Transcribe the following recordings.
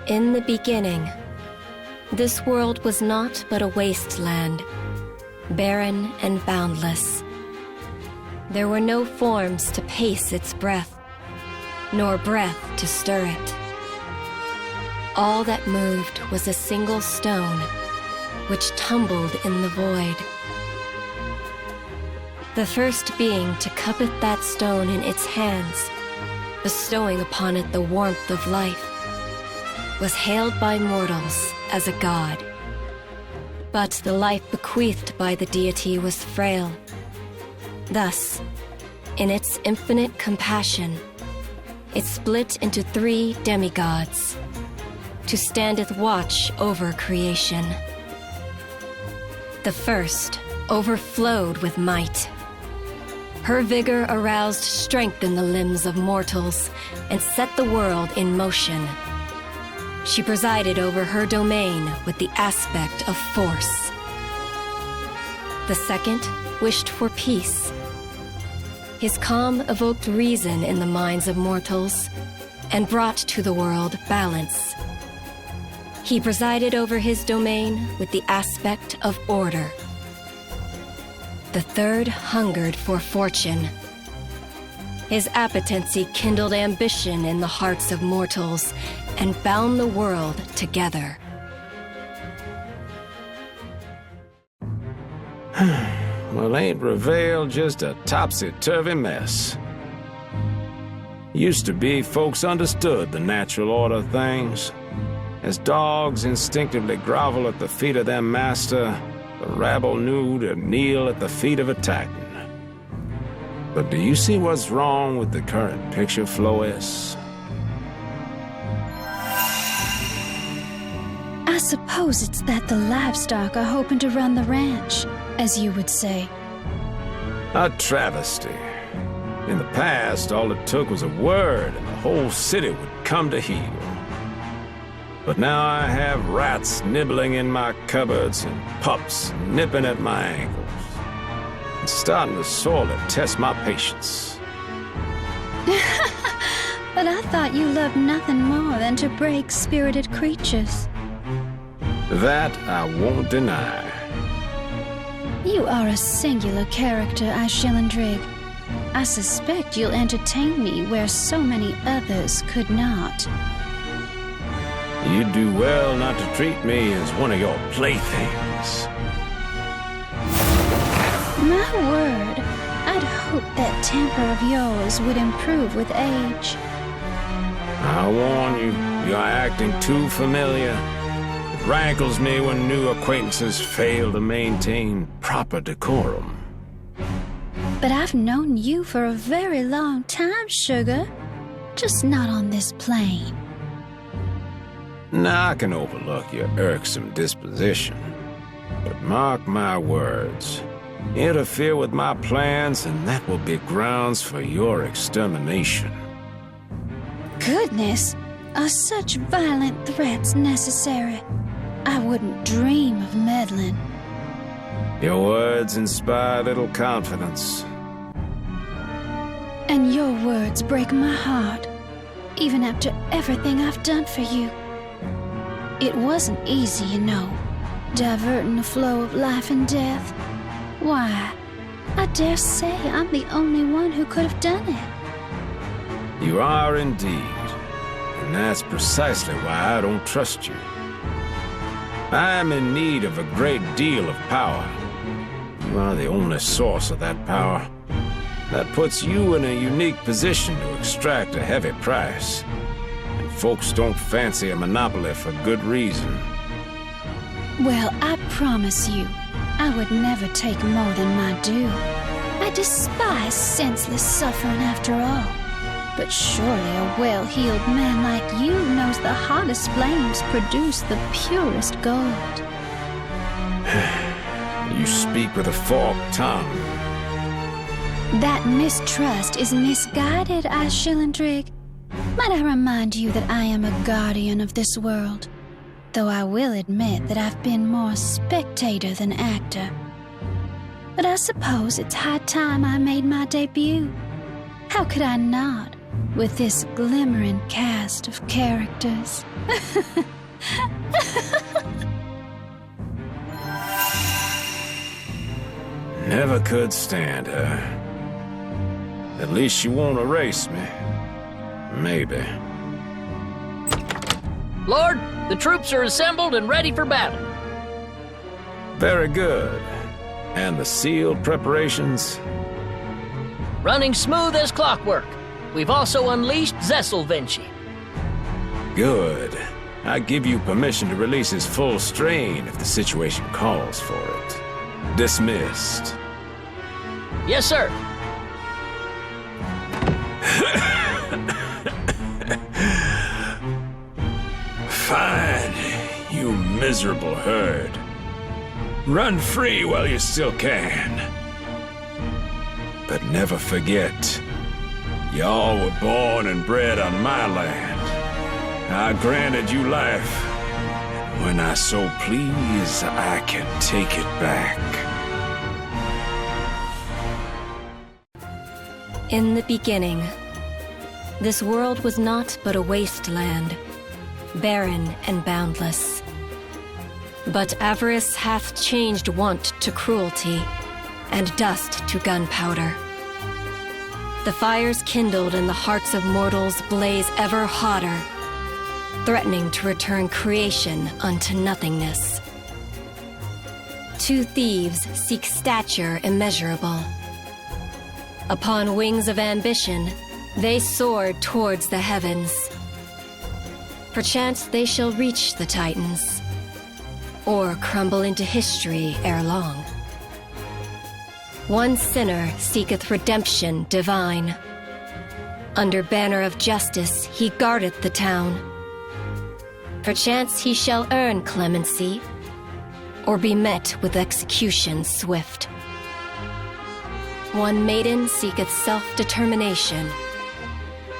In the beginning, this world was not but a wasteland, barren and boundless. There were no forms to pace its breath, nor breath to stir it. All that moved was a single stone, which tumbled in the void. The first being to cuppeth that stone in its hands, bestowing upon it the warmth of life, was hailed by mortals as a god. But the life bequeathed by the deity was frail. Thus, in its infinite compassion, it split into 3 demigods, to standeth watch over creation. The first overflowed with might. Her vigor aroused strength in the limbs of mortals and set the world in motion. She presided over her domain with the aspect of force. The second wished for peace. His calm evoked reason in the minds of mortals and brought to the world balance. He presided over his domain with the aspect of order. The third hungered for fortune. His appetency kindled ambition in the hearts of mortals and bound the world together. Well, ain't Rivayle just a topsy-turvy mess? Used to be, folks understood the natural order of things. As dogs instinctively grovel at the feet of their master, the rabble knew to kneel at the feet of a titan. But do you see what's wrong with the current picture, Flois? I suppose it's that the livestock are hoping to run the ranch, as you would say. A travesty. In the past, all it took was a word and the whole city would come to heel. But now I have rats nibbling in my cupboards and pups nipping at my ankles. It's starting to sorely test my patience. But I thought you loved nothing more than to break spirited creatures. That I won't deny. You are a singular character, Shadowverse. I suspect you'll entertain me where so many others could not. You'd do well not to treat me as one of your playthings. My word, I'd hope that temper of yours would improve with age. I warn you, you're acting too familiar. It rankles me when new acquaintances fail to maintain proper decorum. But I've known you for a very long time, sugar. Just not on this plane. Now I can overlook your irksome disposition. But mark my words. Interfere with my plans, and that will be grounds for your extermination. Goodness, are such violent threats necessary? I wouldn't dream of meddling. Your words inspire little confidence. And your words break my heart, even after everything I've done for you. It wasn't easy, you know, diverting the flow of life and death. Why, I dare say I'm the only one who could have done it. You are indeed, and that's precisely why I don't trust you. I am in need of a great deal of power. You are the only source of that power. That puts you in a unique position to extract a heavy price. And folks don't fancy a monopoly for good reason. Well, I promise you, I would never take more than my due. I despise senseless suffering after all. But surely a well-heeled man like you knows the hottest flames produce the purest gold. You speak with a forked tongue. That mistrust is misguided, Shadowverse. Might I remind you that I am a guardian of this world, though I will admit that I've been more spectator than actor. But I suppose it's high time I made my debut. How could I not, with this glimmering cast of characters. Never could stand her. At least she won't erase me. Maybe. Lord, the troops are assembled and ready for battle. Very good. And the sealed preparations? Running smooth as clockwork. We've also unleashed Zessel Vinci. Good. I give you permission to release his full strain if the situation calls for it. Dismissed. Yes, sir. Fine, you miserable herd. Run free while you still can. But never forget, y'all were born and bred on my land. I granted you life. And when I so please, I can take it back. In the beginning, this world was not but a wasteland, barren and boundless. But avarice hath changed want to cruelty, and dust to gunpowder. The fires kindled in the hearts of mortals blaze ever hotter, threatening to return creation unto nothingness. Two thieves seek stature immeasurable. Upon wings of ambition, they soar towards the heavens. Perchance they shall reach the Titans, or crumble into history ere long. One sinner seeketh redemption divine. Under banner of justice he guardeth the town. Perchance he shall earn clemency, or be met with execution swift. One maiden seeketh self-determination.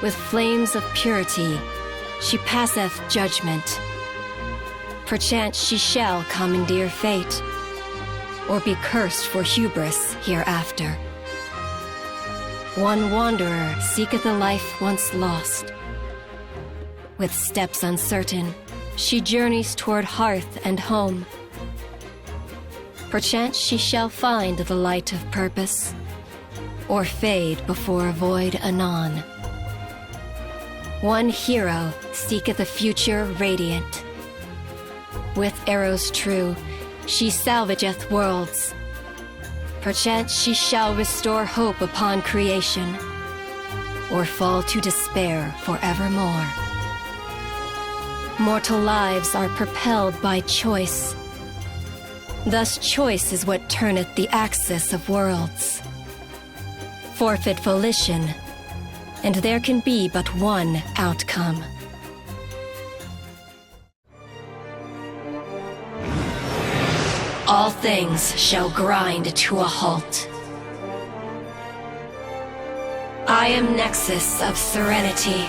With flames of purity, she passeth judgment. Perchance she shall commandeer fate, or be cursed for hubris hereafter. One wanderer seeketh a life once lost. With steps uncertain, she journeys toward hearth and home. Perchance she shall find the light of purpose, or fade before a void anon. One hero seeketh a future radiant. With arrows true, she salvageth worlds. Perchance she shall restore hope upon creation, or fall to despair forevermore. Mortal lives are propelled by choice. Thus choice is what turneth the axis of worlds. Forfeit volition, and there can be but one outcome. All things shall grind to a halt. I am Nexus of Serenity.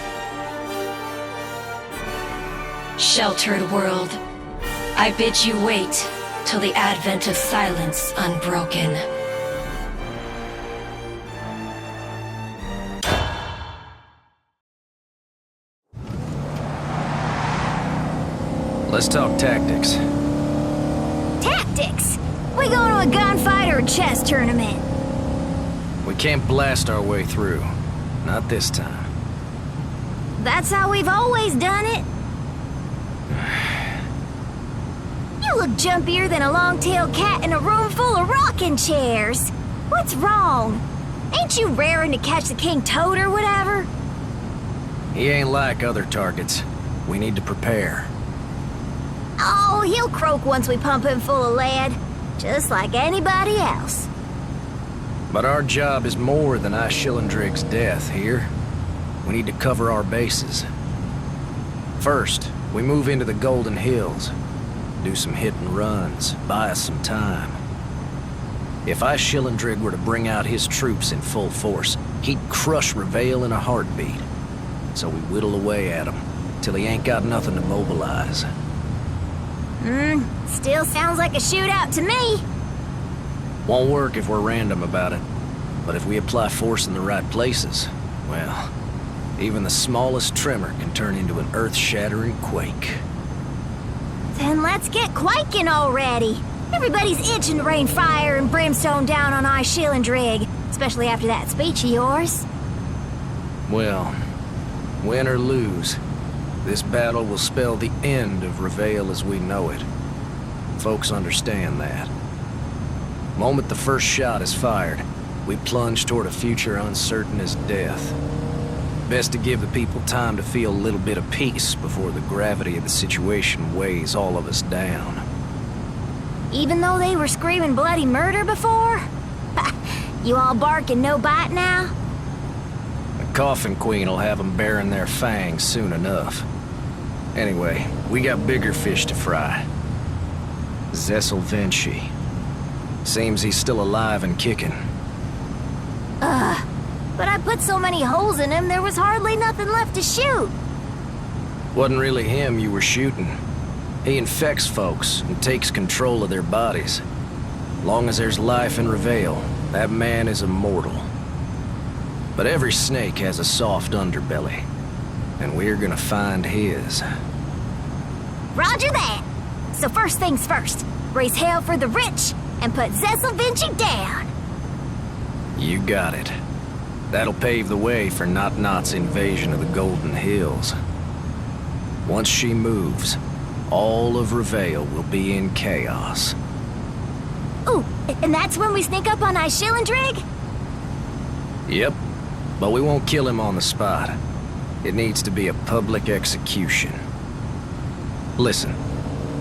Sheltered world, I bid you wait till the advent of silence unbroken. Let's talk tactics. Tactics? We going to a gunfight or a chess tournament? We can't blast our way through. Not this time. That's how we've always done it. You look jumpier than a long-tailed cat in a room full of rocking chairs. What's wrong? Ain't you raring to catch the King Toad or whatever? He ain't like other targets. We need to prepare. Oh, he'll croak once we pump him full of lead. Just like anybody else. But our job is more than Shillandrig's death here. We need to cover our bases. First, we move into the Golden Hills. Do some hit and runs, buy us some time. If Shillandrig were to bring out his troops in full force, he'd crush Rivayle in a heartbeat. So we whittle away at him, till he ain't got nothing to mobilize. Still sounds like a shootout to me. Won't work if we're random about it. But if we apply force in the right places, well, Even the smallest tremor can turn into an earth-shattering quake. Then let's get quaking already. Everybody's itching to rain fire and brimstone down on I Shillandrig, especially after that speech of yours. Well, win or lose, this battle will spell the end of Rivayle as we know it. Folks understand that. Moment the first shot is fired, we plunge toward a future uncertain as death. Best to give the people time to feel a little bit of peace before the gravity of the situation weighs all of us down. Even though they were screaming bloody murder before? You all bark and no bite now? The Coffin Queen will have them baring their fangs soon enough. Anyway, we got bigger fish to fry. Zessel Vinci. Seems he's still alive and kicking. But I put so many holes in him, there was hardly nothing left to shoot. Wasn't really him you were shooting. He infects folks and takes control of their bodies. Long as there's life in Rivayle, that man is immortal. But every snake has a soft underbelly, and we're gonna find his. Roger that. So first things first, raise hell for the rich and put Zessel Vinci down. You got it. That'll pave the way for Not-Not's invasion of the Golden Hills. Once she moves, all of Rivayle will be in chaos. Ooh, and that's when we sneak up on I Shillandrig? Yep, but we won't kill him on the spot. It needs to be a public execution. Listen,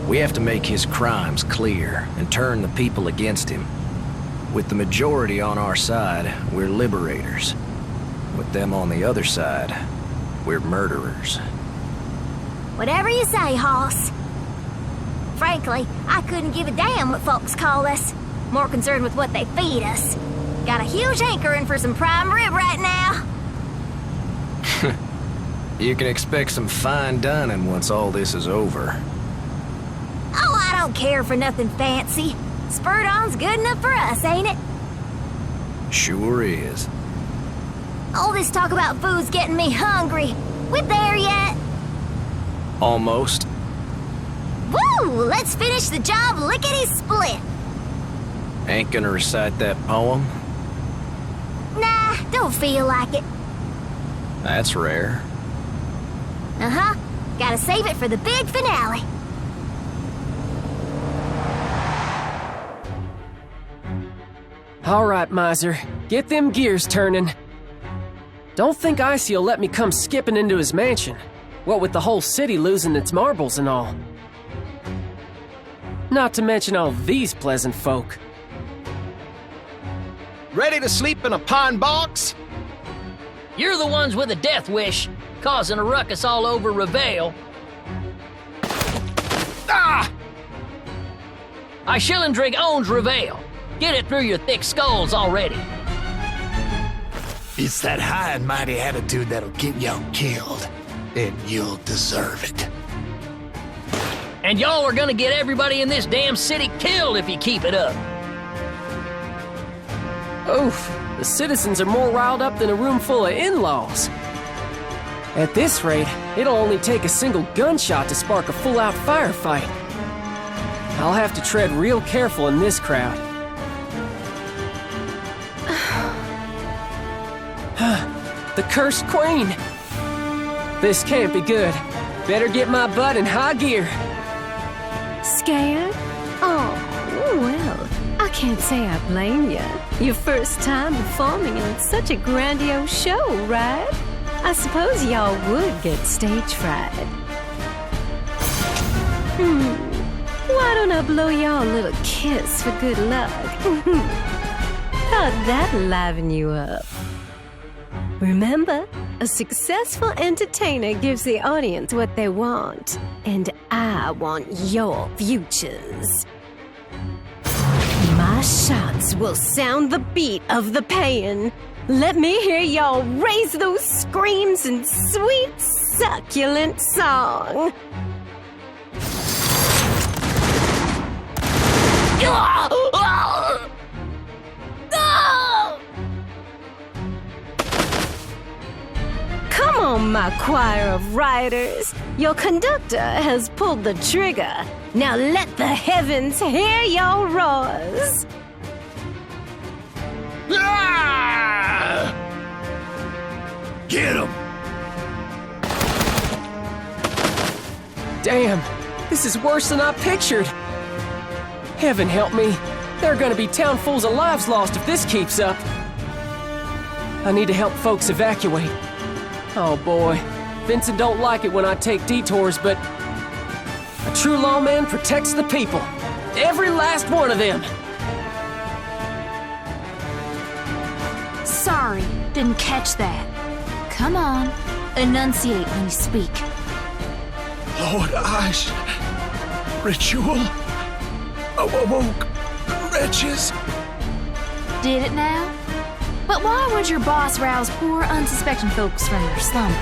we have to make his crimes clear and turn the people against him. With the majority on our side, we're liberators. With them on the other side, we're murderers. Whatever you say, Hoss. Frankly, I couldn't give a damn what folks call us. More concerned with what they feed us. Got a huge hankering for some prime rib right now. You can expect some fine dining once all this is over. Oh, I don't care for nothing fancy. Spurred on's good enough for us, ain't it? Sure is. All this talk about food's getting me hungry. We there yet? Almost. Woo! Let's finish the job lickety-split. Ain't gonna recite that poem? Nah, don't feel like it. That's rare. Uh-huh. Gotta save it for the big finale. All right, Miser. Get them gears turning. Don't think Icy'll let me come skipping into his mansion. What with the whole city losing its marbles and all. Not to mention all these pleasant folk. Ready to sleep in a pine box? You're the ones with a death wish, causing a ruckus all over Rivayle. Ah! I Shillandrig owns Rivayle. Get it through your thick skulls already. It's that high and mighty attitude that'll get y'all killed, and you'll deserve it. And y'all are gonna get everybody in this damn city killed if you keep it up. Oof, the citizens are more riled up than a room full of in-laws. At this rate, it'll only take a single gunshot to spark a full-out firefight. I'll have to tread real careful in this crowd. The cursed queen! This can't be good. Better get my butt in high gear. Scared? Oh, well, I can't say I blame you. Your first time performing in such a grandiose show, right? I suppose y'all would get stage fright. Why don't I blow y'all a little kiss for good luck? How'd that liven you up? Remember, a successful entertainer gives the audience what they want, and I want your futures. My shots will sound the beat of the pain. Let me hear y'all raise those screams in sweet, succulent song. Come Come, my choir of riders. Your conductor has pulled the trigger. Now let the heavens hear your roars. Ah! Get him! Damn, this is worse than I pictured. Heaven help me. There are gonna be townfuls of lives lost if this keeps up. I need to help folks evacuate. Oh boy, Vincent don't like it when I take detours, but a true lawman protects the people. Every last one of them. Sorry, didn't catch that. Come on, enunciate when you speak. Lord Ash, ritual awoke wretches. Did it now? But why would your boss rouse poor, unsuspecting folks from their slumber?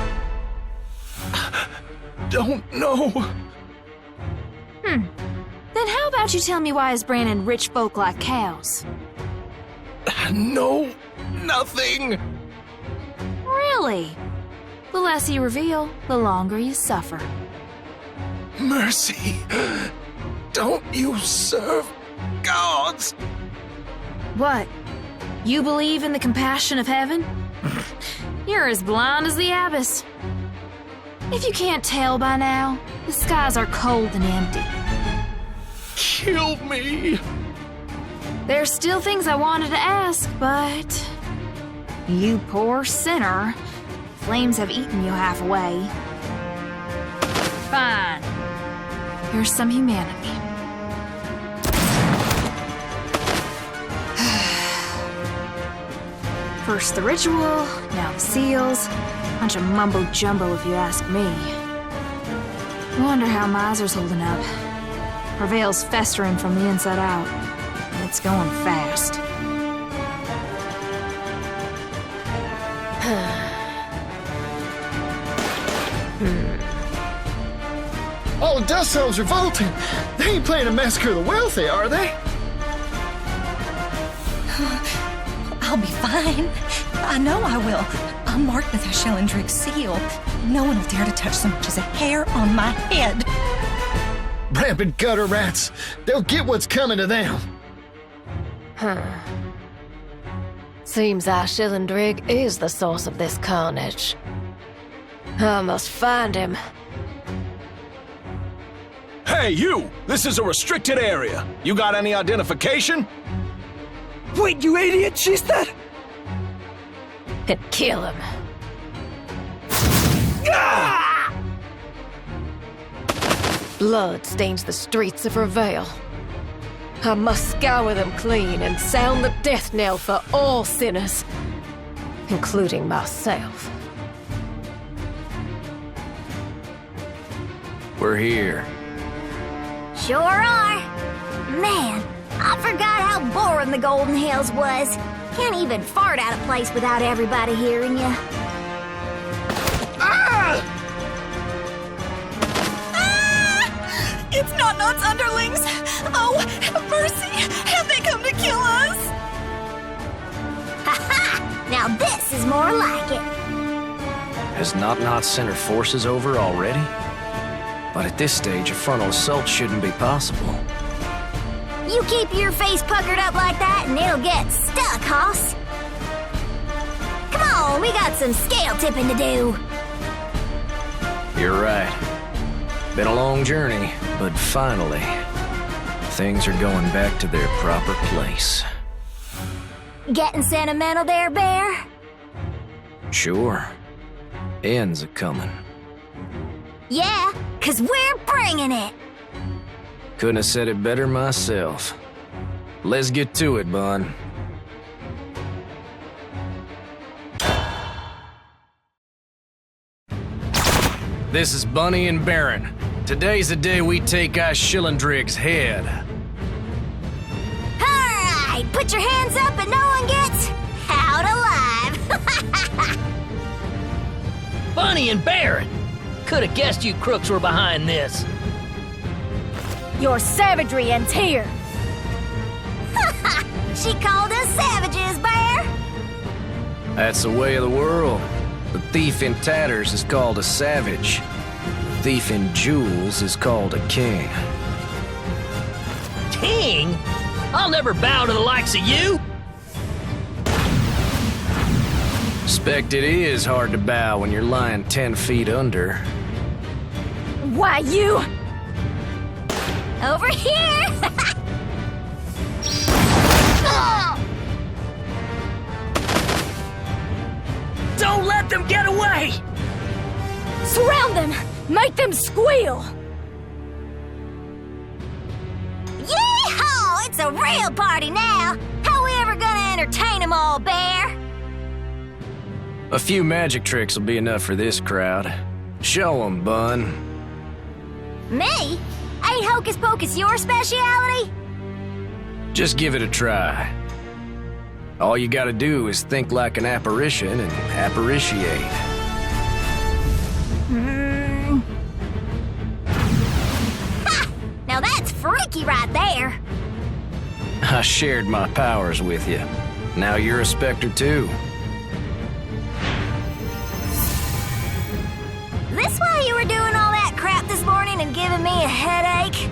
Don't know. Then how about you tell me why is branding rich folk like cows? No, nothing. Really? The less you reveal, the longer you suffer. Mercy. Don't you serve gods? What? You believe in the compassion of heaven? You're as blind as the abyss. If you can't tell by now, the skies are cold and empty. Kill me. There's still things I wanted to ask, but... You poor sinner. Flames have eaten you half away. Fine. Here's some humanity. First the ritual, now the seals. Bunch of mumbo-jumbo if you ask me. Wonder how Miser's holding up. Prevail's festering from the inside out. And it's going fast. All the dust cells revolting. They ain't planning to massacre the wealthy, are they? I'll be fine. I know I will. I'm marked with a Shellendrick seal. No one will dare to touch so much as a hair on my head. Rampant gutter rats. They'll get what's coming to them. Seems our Shillendrig is the source of this carnage. I must find him. Hey, you! This is a restricted area. You got any identification? Wait, you idiot, she said! And kill him. Ah! Blood stains the streets of Rivayle. I must scour them clean and sound the death knell for all sinners, including myself. We're here. Sure are. Man, I forgot how boring the Golden Hills was. Can't even fart out of place without everybody hearing you. Ah! Ah! It's not Not's underlings. Oh, have mercy. Have they come to kill us? Ha ha! Now this is more like it. Has Not sent her forces over already? But at this stage, a frontal assault shouldn't be possible. You keep your face puckered up like that and it'll get stuck, hoss. Come on, we got some scale tipping to do. You're right. Been a long journey, but finally, things are going back to their proper place. Getting sentimental there, Bear? Sure. End's a-comin'. Yeah, 'cause we're bringing it. Couldn't have said it better myself. Let's get to it, Bun. This is Bunny and Baron. Today's the day we take our Shillendrig's head. Alright, put your hands up and no one gets out alive. Bunny and Baron! Could have guessed you crooks were behind this. Your savagery ends here. She called us savages, Bear. That's the way of the world. The thief in tatters is called a savage. The thief in jewels is called a king. King? I'll never bow to the likes of you. Expect it is hard to bow when you're lying 10 feet under. Why, you... Over here! Don't let them get away! Surround them! Make them squeal! Yee-haw! It's a real party now! How we ever gonna entertain them all, Bear? A few magic tricks will be enough for this crowd. Show 'em, Bun. Me? Ain't Hocus Pocus your speciality? Just give it a try. All you gotta do is think like an apparition and apparitiate. Ha! Now that's freaky right there. I shared my powers with you. Now you're a specter too. This why you were doing all that crap this morning and giving me a headache?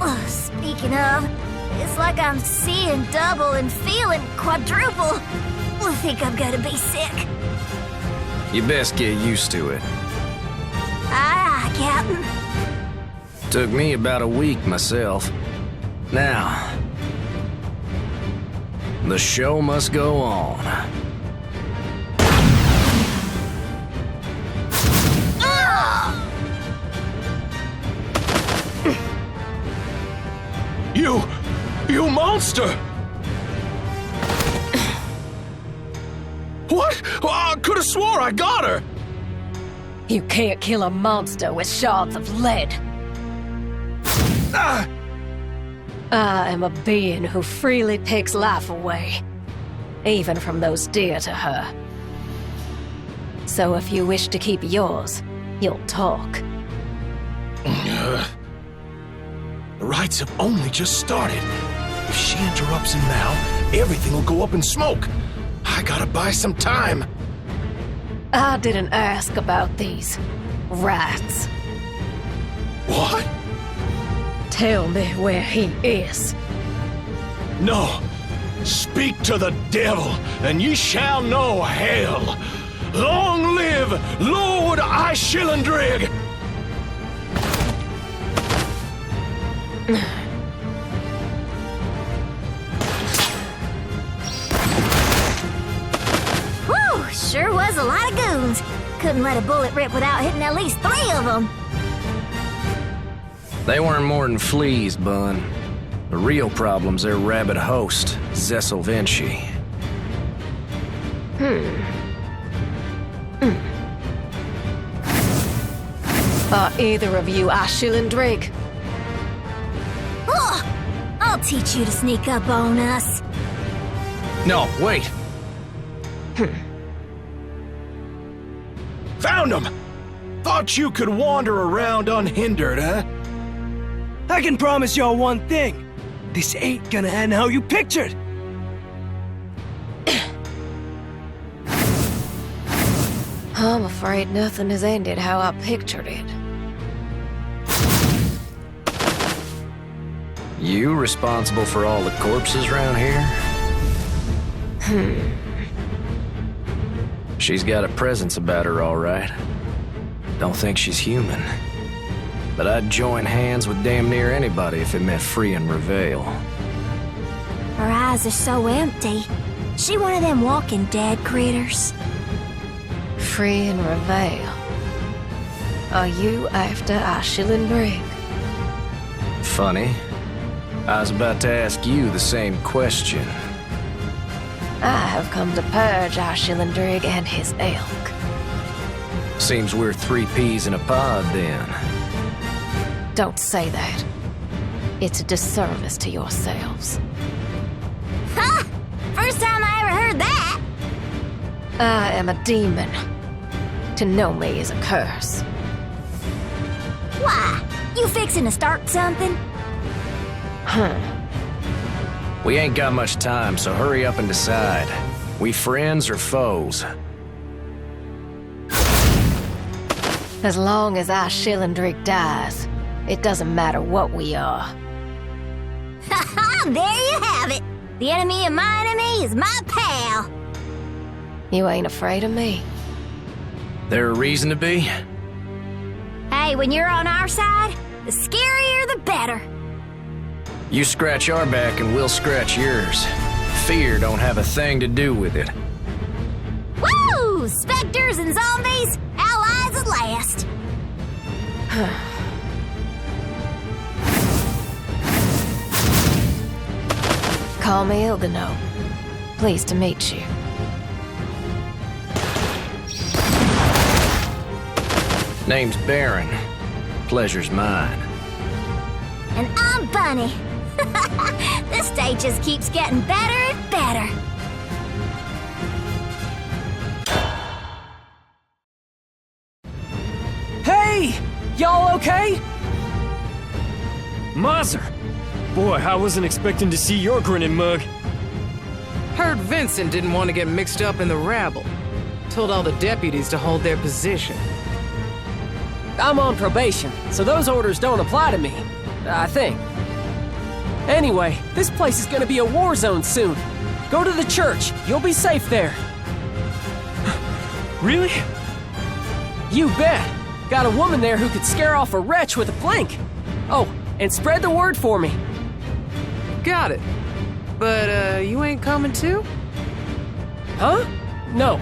Oh, speaking of, it's like I'm seeing double and feeling quadruple. I think I'm gonna be sick. You best get used to it. Aye, aye, Captain. Took me about a week myself. Now, the show must go on. You monster! What? I could have swore I got her! You can't kill a monster with shards of lead. Ah! I am a being who freely takes life away, even from those dear to her. So if you wish to keep yours, you'll talk. The rites have only just started. If she interrupts him now, everything will go up in smoke. I gotta buy some time. I didn't ask about these rites. What? Tell me where he is. No. Speak to the devil, and ye shall know hell. Long live Lord Ishillandrig! Whew, sure was a lot of goons. Couldn't let a bullet rip without hitting at least 3 of them. They weren't more than fleas, Bun. The real problem's their rabid host, Zessel Vinci. Are either of you Ishillandrig? Oh, I'll teach you to sneak up on us. No, wait. Found him! Thought you could wander around unhindered, huh? I can promise y'all one thing. This ain't gonna end how you pictured. I'm afraid nothing has ended how I pictured it. You responsible for all the corpses around here? She's got a presence about her, all right. Don't think she's human. But I'd join hands with damn near anybody if it meant freeing Rivayle. Her eyes are so empty. She one of them walking dead critters. Free and Rivayle. Are you after Ishillandrig? Funny. I was about to ask you the same question. I have come to purge Ishillandrig and his ilk. Seems we're 3 peas in a pod then. Don't say that. It's a disservice to yourselves. Ha! First time I ever heard that! I am a demon. To know me is a curse. Why? You fixing to start something? We ain't got much time, so hurry up and decide. We friends or foes? As long as our Shillandrig dies, it doesn't matter what we are. Ha ha! There you have it! The enemy of my enemy is my pal! You ain't afraid of me? There a reason to be? Hey, when you're on our side, the scarier the better. You scratch our back and we'll scratch yours. Fear don't have a thing to do with it. Woo! Specters and zombies, allies at last. Call me Ildeno. Pleased to meet you. Name's Baron. Pleasure's mine. And I'm Bunny. This day just keeps getting better and better. Hey! Y'all okay? Miser! Boy, I wasn't expecting to see your grinning mug. Heard Vincent didn't want to get mixed up in the rabble. Told all the deputies to hold their position. I'm on probation, so those orders don't apply to me. I think. Anyway, this place is gonna be a war zone soon. Go to the church. You'll be safe there. Really? You bet. Got a woman there who could scare off a wretch with a blink. Oh, and spread the word for me. Got it. But, you ain't coming too? Huh? No,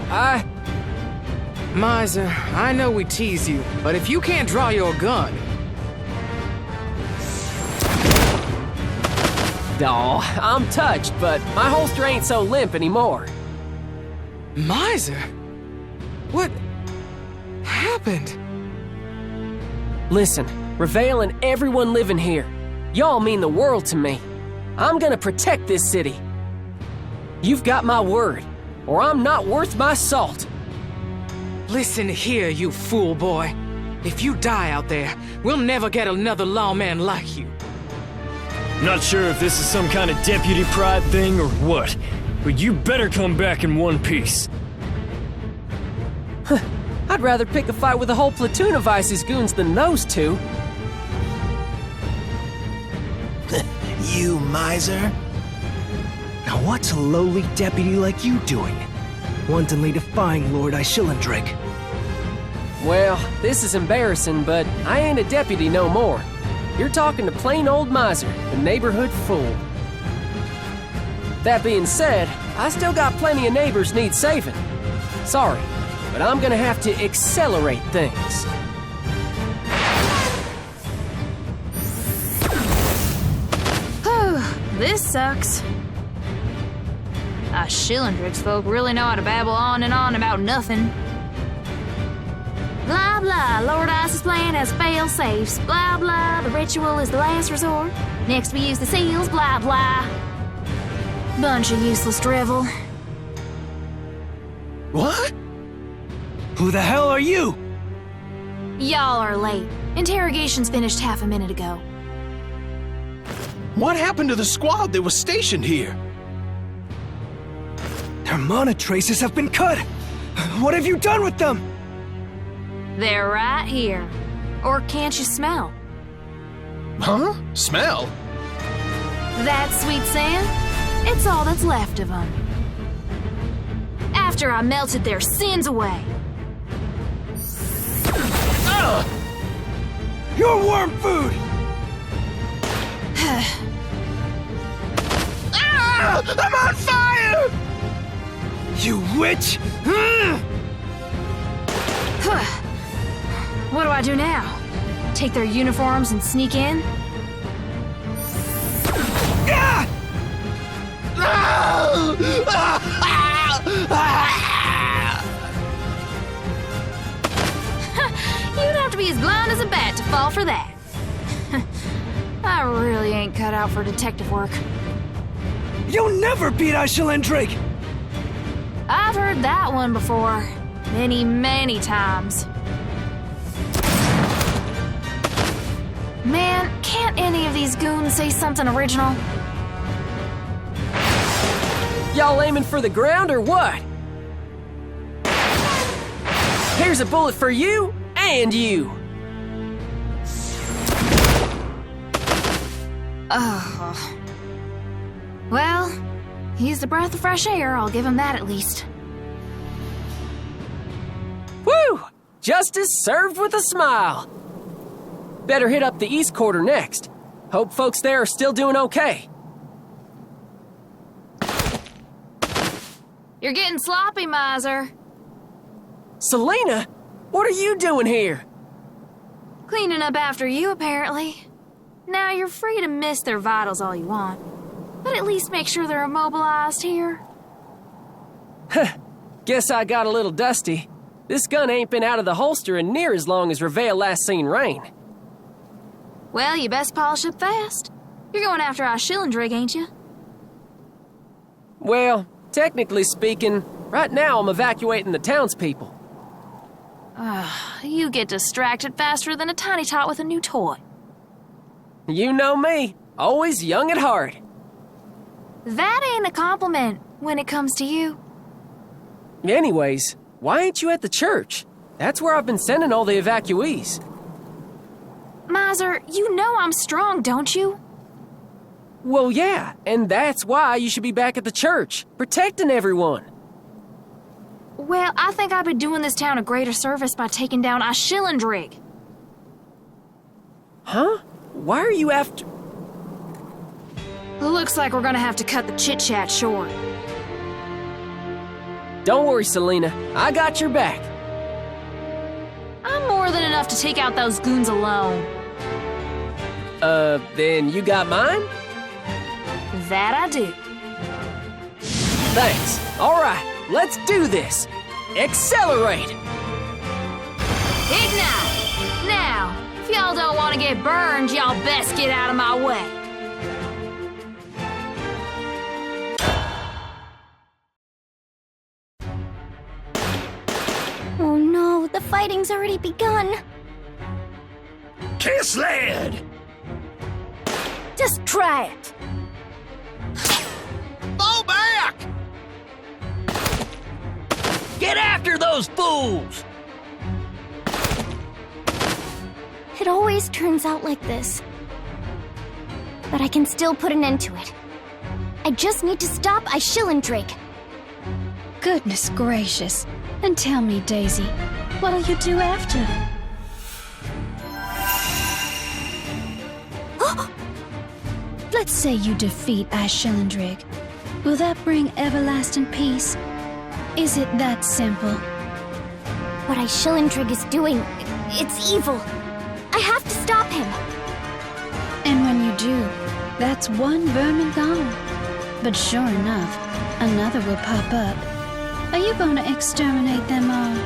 Miser, I know we tease you, but if you can't draw your gun... Aw, I'm touched, but my holster ain't so limp anymore. Miser? What happened? Listen, Rivayle and everyone living here, y'all mean the world to me. I'm gonna protect this city. You've got my word, or I'm not worth my salt. Listen here, you fool boy. If you die out there, we'll never get another lawman like you. Not sure if this is some kind of deputy pride thing or what, but you better come back in one piece. I'd rather pick a fight with a whole platoon of ICE's goons than those two. You miser? Now what's a lowly deputy like you doing? Wantonly defying Lord Shillandrig. Well, this is embarrassing, but I ain't a deputy no more. You're talking to plain old Miser, the neighborhood fool. That being said, I still got plenty of neighbors need saving. Sorry, but I'm gonna have to accelerate things. This sucks. Shillandrig's folk really know how to babble on and on about nothing. Blah blah, Lord Ice's plan has fail-safes. Blah blah, the ritual is the last resort. Next we use the seals, blah blah. Bunch of useless drivel. What? Who the hell are you? Y'all are late. Interrogation's finished half a minute ago. What happened to the squad that was stationed here? Their mana traces have been cut. What have you done with them? They're right here. Or can't you smell? Huh? Smell? That sweet sand? It's all that's left of them. After I melted their sins away. You're worm food! I'm on fire! You witch! What do I do now? Take their uniforms and sneak in? You'd have to be as blind as a bat to fall for that. I really ain't cut out for detective work. You'll never beat Shillandrig! I've heard that one before. Many, many times. Man, can't any of these goons say something original? Y'all aiming for the ground or what? Here's a bullet for you and you. Oh. Well, he's a breath of fresh air, I'll give him that at least. Woo! Justice served with a smile. Better hit up the East Quarter next. Hope folks there are still doing okay. You're getting sloppy, miser. Selena, what are you doing here? Cleaning up after you, apparently. Now, you're free to miss their vitals all you want, but at least make sure they're immobilized here. Guess I got a little dusty. This gun ain't been out of the holster in near as long as Rivayle last seen rain. Well, you best polish up fast. You're going after our Shillendrig, ain't you? Well, technically speaking, right now I'm evacuating the townspeople. You get distracted faster than a tiny tot with a new toy. You know me, always young at heart. That ain't a compliment when it comes to you. Anyways, why ain't you at the church? That's where I've been sending all the evacuees. Miser, you know I'm strong, don't you? Well, yeah, and that's why you should be back at the church, protecting everyone. Well, I think I'd be doing this town a greater service by taking down our Shillendrig. Huh? Why are you after... Looks like we're gonna have to cut the chit-chat short. Don't worry, Selena. I got your back. I'm more than enough to take out those goons alone. Then you got mine? That I do. Thanks. All right, let's do this. Accelerate! Ignite! Now, if y'all don't want to get burned, y'all best get out of my way. Oh no, the fighting's already begun. Kiss lad! Just try it. Fall back! Get after those fools! It always turns out like this. But I can still put an end to it. I just need to stop Shillendrig. Goodness gracious. And tell me, Daisy, what'll you do after? Let's say you defeat Shillendrig. Will that bring everlasting peace? Is it that simple? What Shillendrig is doing, it's evil. I have to stop him. And when you do, that's one vermin gone. But sure enough, another will pop up. Are you going to exterminate them all?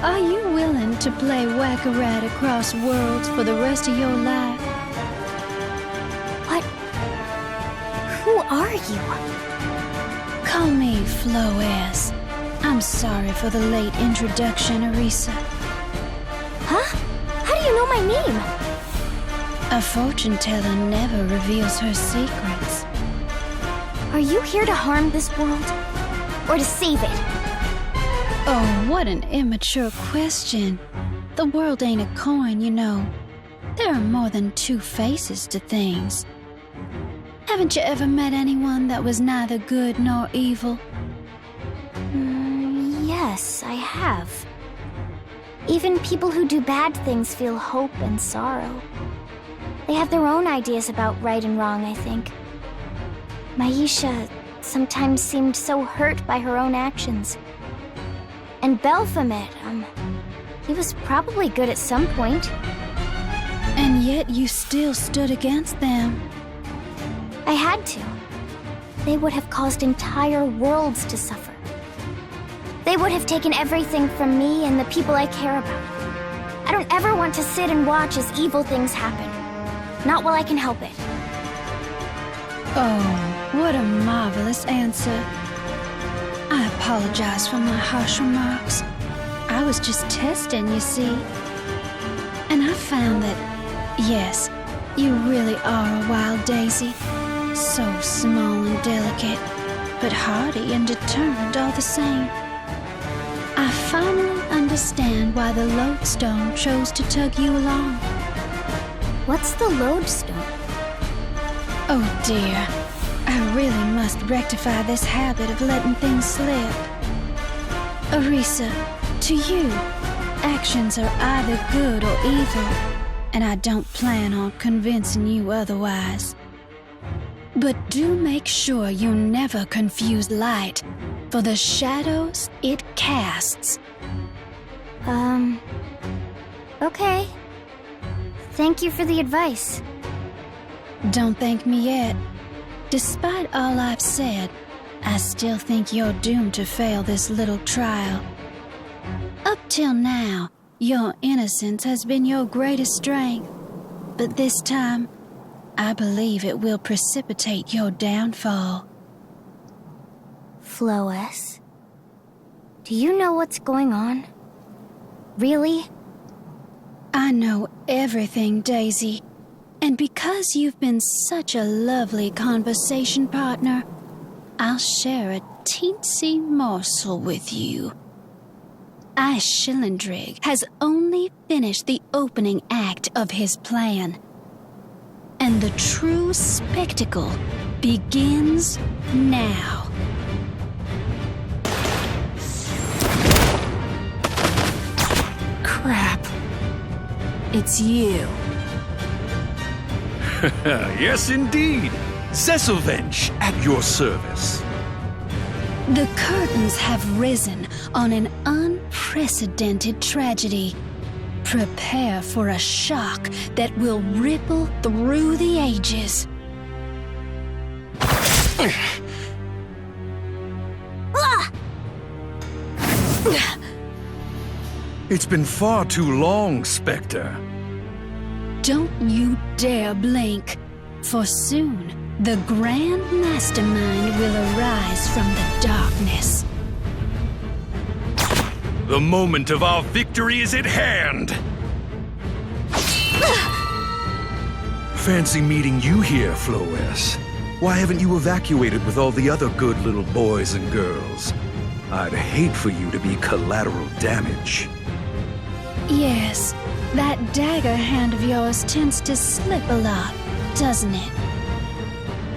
Are you willing to play whack-a-rat across worlds for the rest of your life? What? Who are you? Call me Flo-S. I'm sorry for the late introduction, Arisa. Huh? How do you know my name? A fortune teller never reveals her secrets. Are you here to harm this world? Or to save it? Oh, what an immature question. The world ain't a coin, you know. There are more than two faces to things. Haven't you ever met anyone that was neither good nor evil? Yes, I have. Even people who do bad things feel hope and sorrow. They have their own ideas about right and wrong, I think. Maisha sometimes seemed so hurt by her own actions. And Belphomet, he was probably good at some point. And yet you still stood against them. I had to. They would have caused entire worlds to suffer. They would have taken everything from me and the people I care about. I don't ever want to sit and watch as evil things happen. Not while I can help it. Oh, what a marvelous answer. I apologize for my harsh remarks. I was just testing, you see. And I found that, yes, you really are a wild daisy. So small and delicate, but hardy and determined all the same. I finally understand why the lodestone chose to tug you along. What's the lodestone? Oh dear, I really must rectify this habit of letting things slip. Orisa, to you, actions are either good or evil, and I don't plan on convincing you otherwise. But do make sure you never confuse light for the shadows it casts. Okay. Thank you for the advice. Don't thank me yet. Despite all I've said, I still think you're doomed to fail this little trial. Up till now, your innocence has been your greatest strength. But this time, I believe it will precipitate your downfall. Floes, do you know what's going on? Really? I know everything, Daisy. And because you've been such a lovely conversation partner, I'll share a teensy morsel with you. Shillandrig has only finished the opening act of his plan. And the true spectacle begins now. Crap. It's you. Yes, indeed. Zesselvench, at your service. The curtains have risen on an unprecedented tragedy. Prepare for a shock that will ripple through the ages. It's been far too long, Spectre. Don't you dare blink, for soon the Grand Mastermind will arise from the darkness. The moment of our victory is at hand! Fancy meeting you here, Floes. Why haven't you evacuated with all the other good little boys and girls? I'd hate for you to be collateral damage. Yes, that dagger hand of yours tends to slip a lot, doesn't it?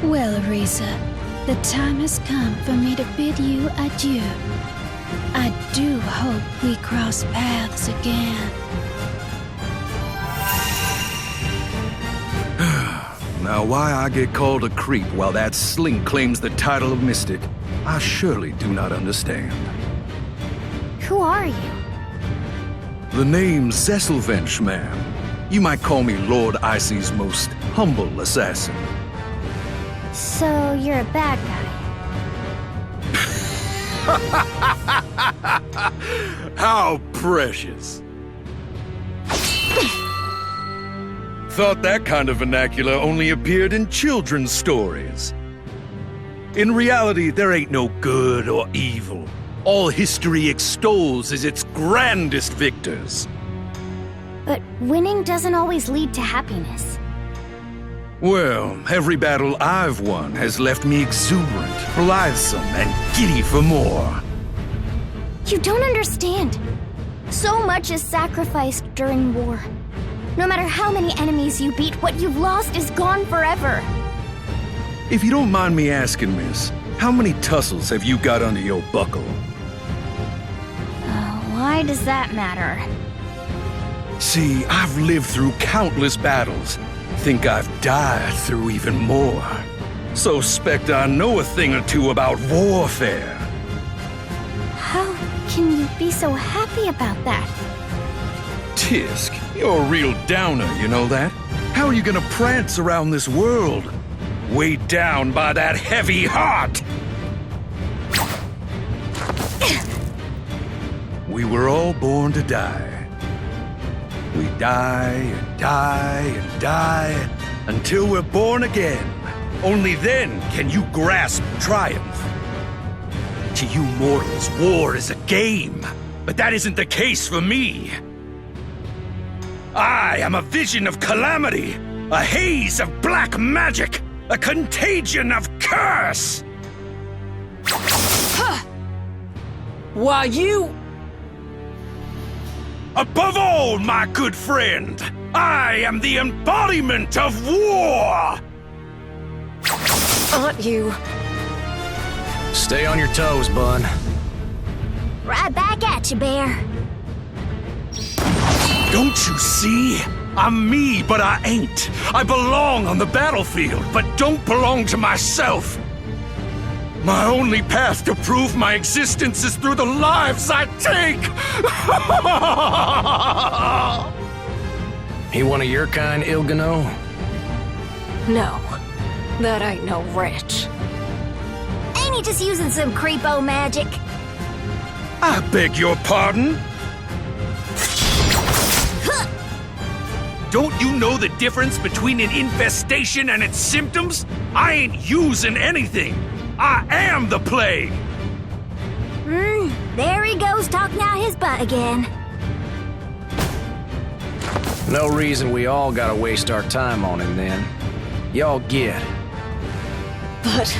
Well, Orisa, the time has come for me to bid you adieu. I do hope we cross paths again. Now, why I get called a creep while that slink claims the title of Mystic, I surely do not understand. Who are you? The name's Zesselvench, ma'am. You might call me Lord Icy's most humble assassin. So you're a bad guy. How precious. Thought that kind of vernacular only appeared in children's stories. In reality, there ain't no good or evil. All history extols is its grandest victors. But winning doesn't always lead to happiness. Well, every battle I've won has left me exuberant, blithesome, and giddy for more. You don't understand. So much is sacrificed during war. No matter how many enemies you beat, what you've lost is gone forever. If you don't mind me asking, miss, how many tussles have you got under your buckle? Why does that matter? See, I've lived through countless battles. Think I've died through even more. So, Spectre, I know a thing or two about warfare. How can you be so happy about that? Tisk, you're a real downer, you know that? How are you gonna prance around this world? Weighed down by that heavy heart! We were all born to die. We die and die and die until we're born again. Only then can you grasp triumph. To you mortals, war is a game, but that isn't the case for me. I am a vision of calamity, a haze of black magic, A contagion of curse! Why, you... Above all, my good friend, I am the embodiment of war! Aren't you? Stay on your toes, Bun. Right back at you, Bear. Don't you see? I'm me, but I ain't. I belong on the battlefield, but don't belong to myself. My only path to prove my existence is through the lives I take! He one of your kind, Ilgano? No, that ain't no wretch. Ain't he just using some creepo magic? I beg your pardon? Don't you know the difference between an infestation and its symptoms? I ain't using anything. I am the plague! There he goes talking out his butt again. No reason we all gotta waste our time on him then. Y'all get. But...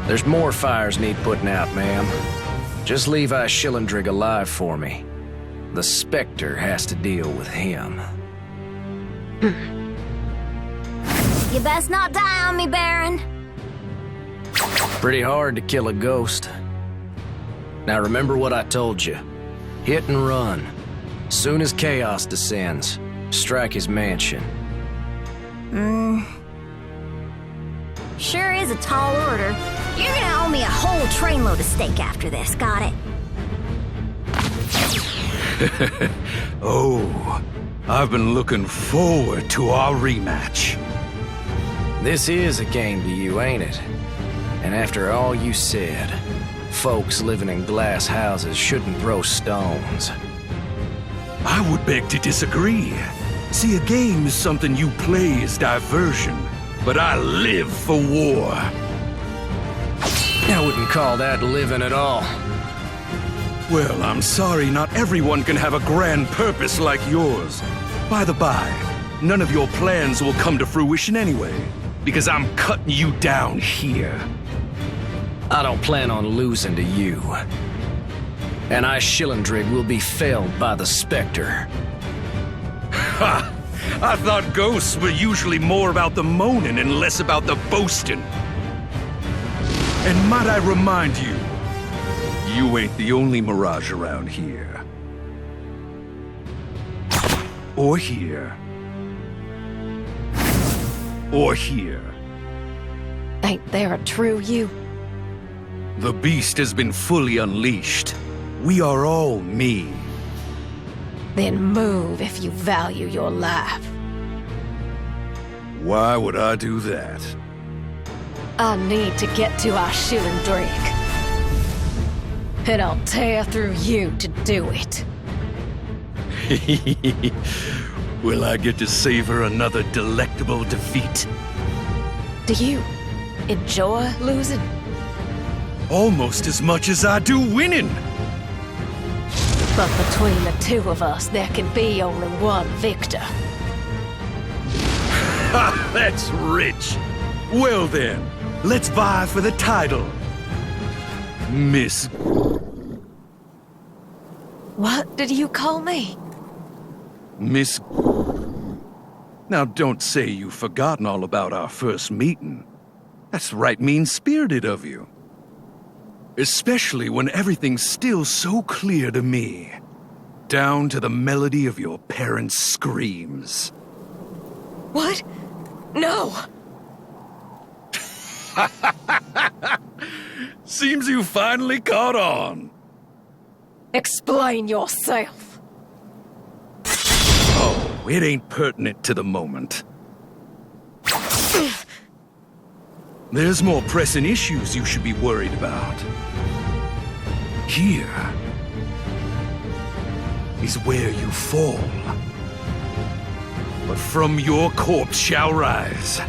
There's more fires need putting out, ma'am. Just leave Shillandrig alive for me. The Spectre has to deal with him. You best not die on me, Baron. Pretty hard to kill a ghost. Now remember what I told you. Hit and run. Soon as chaos descends, strike his mansion. Sure is a tall order. You're gonna owe me a whole trainload of steak after this, got it? Oh, I've been looking forward to our rematch. This is a game to you, ain't it? And after all you said, folks living in glass houses shouldn't throw stones. I would beg to disagree. See, a game is something you play as diversion, but I live for war. I wouldn't call that living at all. Well, I'm sorry not everyone can have a grand purpose like yours. By the by, none of your plans will come to fruition anyway, because I'm cutting you down here. I don't plan on losing to you. And Shillandrig will be felled by the Spectre. Ha! I thought ghosts were usually more about the moaning and less about the boasting. And might I remind you, you ain't the only mirage around here. Or here. Or here. Ain't there a true you? The beast has been fully unleashed. We are all me. Then move if you value your life. Why would I do that? I need to get to Shillandrig. And I'll tear through you to do it. Will I get to savor another delectable defeat? Do you enjoy losing? Almost as much as I do winning. But between the two of us, there can be only one victor. Ha! That's rich. Well then, let's vie for the title. Miss... What did you call me? Miss... Now don't say you've forgotten all about our first meeting. That's right mean-spirited of you. Especially when everything's still so clear to me. Down to the melody of your parents' screams. What? No! Seems you finally caught on. Explain yourself. Oh, it ain't pertinent to the moment. There's more pressing issues you should be worried about. Here is where you fall. But from your corpse shall rise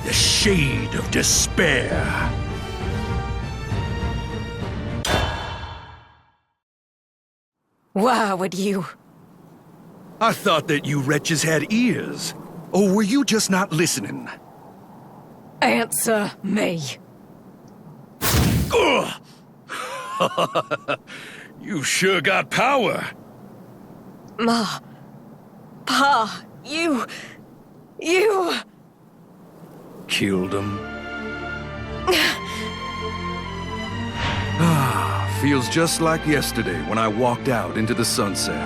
the shade of despair. Why would you? I thought that you wretches had ears. Or were you just not listening? Answer me. Ugh! You sure got power. Ma. Pa. You... Killed him. Feels just like yesterday when I walked out into the sunset.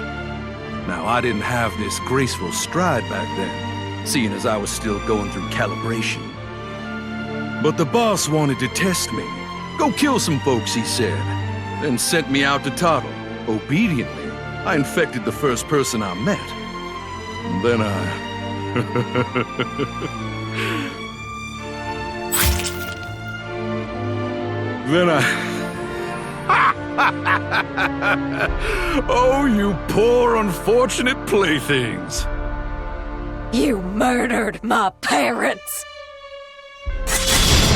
Now, I didn't have this graceful stride back then, seeing as I was still going through calibration. But the boss wanted to test me. Go kill some folks, he said, then sent me out to toddle. Obediently, I infected the first person I met. And then Oh, you poor unfortunate playthings. You murdered my parents.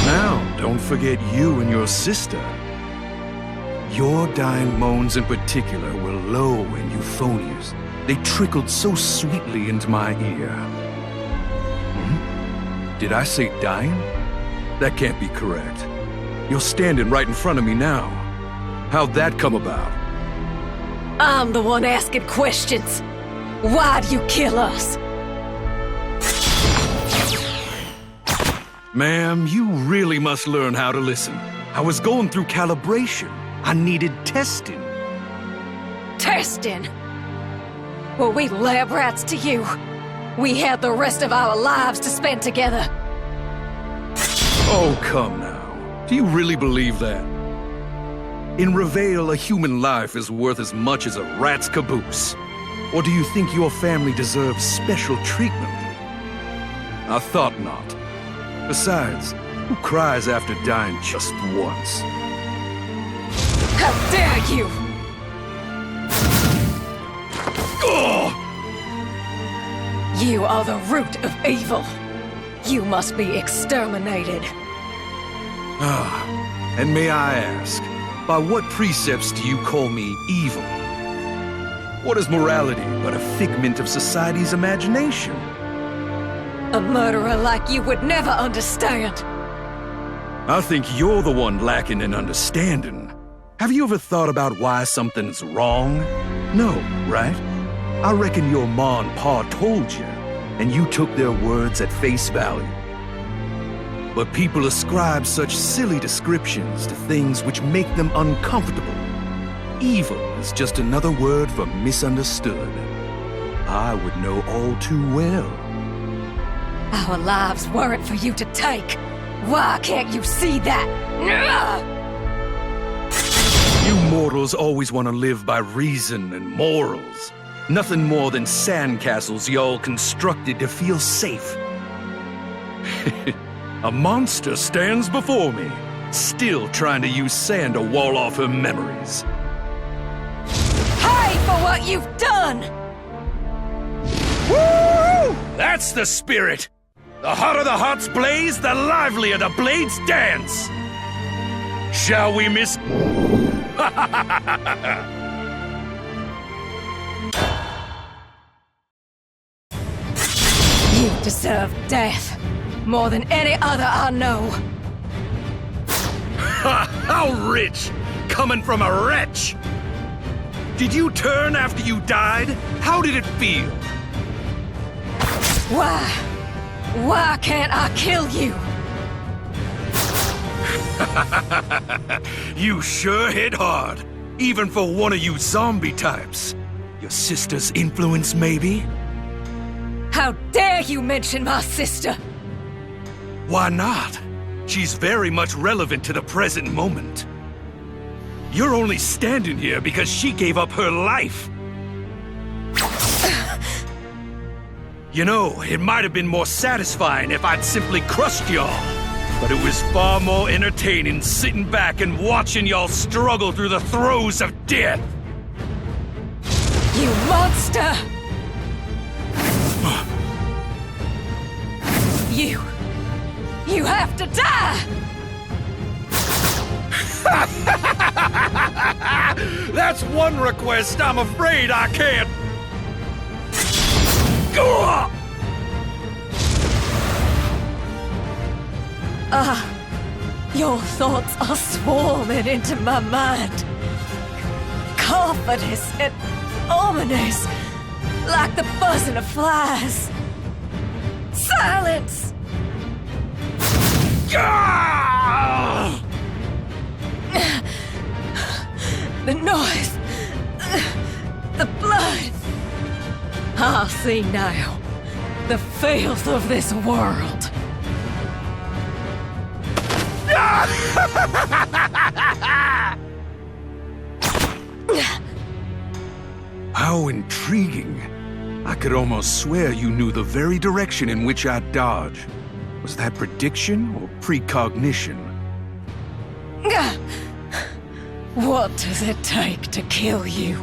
Now, don't forget you and your sister. Your dying moans in particular were low and euphonious. They trickled so sweetly into my ear. Did I say dying? That can't be correct. You're standing right in front of me now. How'd that come about? I'm the one asking questions. Why'd you kill us? Ma'am, you really must learn how to listen. I was going through calibration. I needed testing. Testing? Were we lab rats to you? We had the rest of our lives to spend together. Oh, come now. Do you really believe that? In Rivayle, a human life is worth as much as a rat's caboose. Or do you think your family deserves special treatment? I thought not. Besides, who cries after dying just once? How dare you! Ugh! You are the root of evil. You must be exterminated. And may I ask, by what precepts do you call me evil? What is morality but a figment of society's imagination? A murderer like you would never understand. I think you're the one lacking in understanding. Have you ever thought about why something's wrong? No, right? I reckon your ma and pa told you, and you took their words at face value. But people ascribe such silly descriptions to things which make them uncomfortable. Evil is just another word for misunderstood. I would know all too well. Our lives weren't for you to take. Why can't you see that? You mortals always want to live by reason and morals. Nothing more than sandcastles y'all constructed to feel safe. A monster stands before me, still trying to use sand to wall off her memories. Pay for what you've done! Woo! That's the spirit! The hotter the hearts blaze, the livelier the blades dance! Shall we, miss? You deserve death. More than any other I know. How rich! Coming from a wretch! Did you turn after you died? How did it feel? Why? Why can't I kill you? You sure hit hard. Even for one of you zombie types. Your sister's influence, maybe? How dare you mention my sister? Why not? She's very much relevant to the present moment. You're only standing here because she gave up her life. You know, it might have been more satisfying if I'd simply crushed y'all. But it was far more entertaining sitting back and watching y'all struggle through the throes of death. You monster! You have to die! That's one request I'm afraid I can't. Your thoughts are swarming into my mind. Confidence and ominous, like the buzzing of flies. Silence! The noise, the blood. I see now the filth of this world. How intriguing. I could almost swear you knew the very direction in which I'd dodge. Was that prediction or precognition? What does it take to kill you?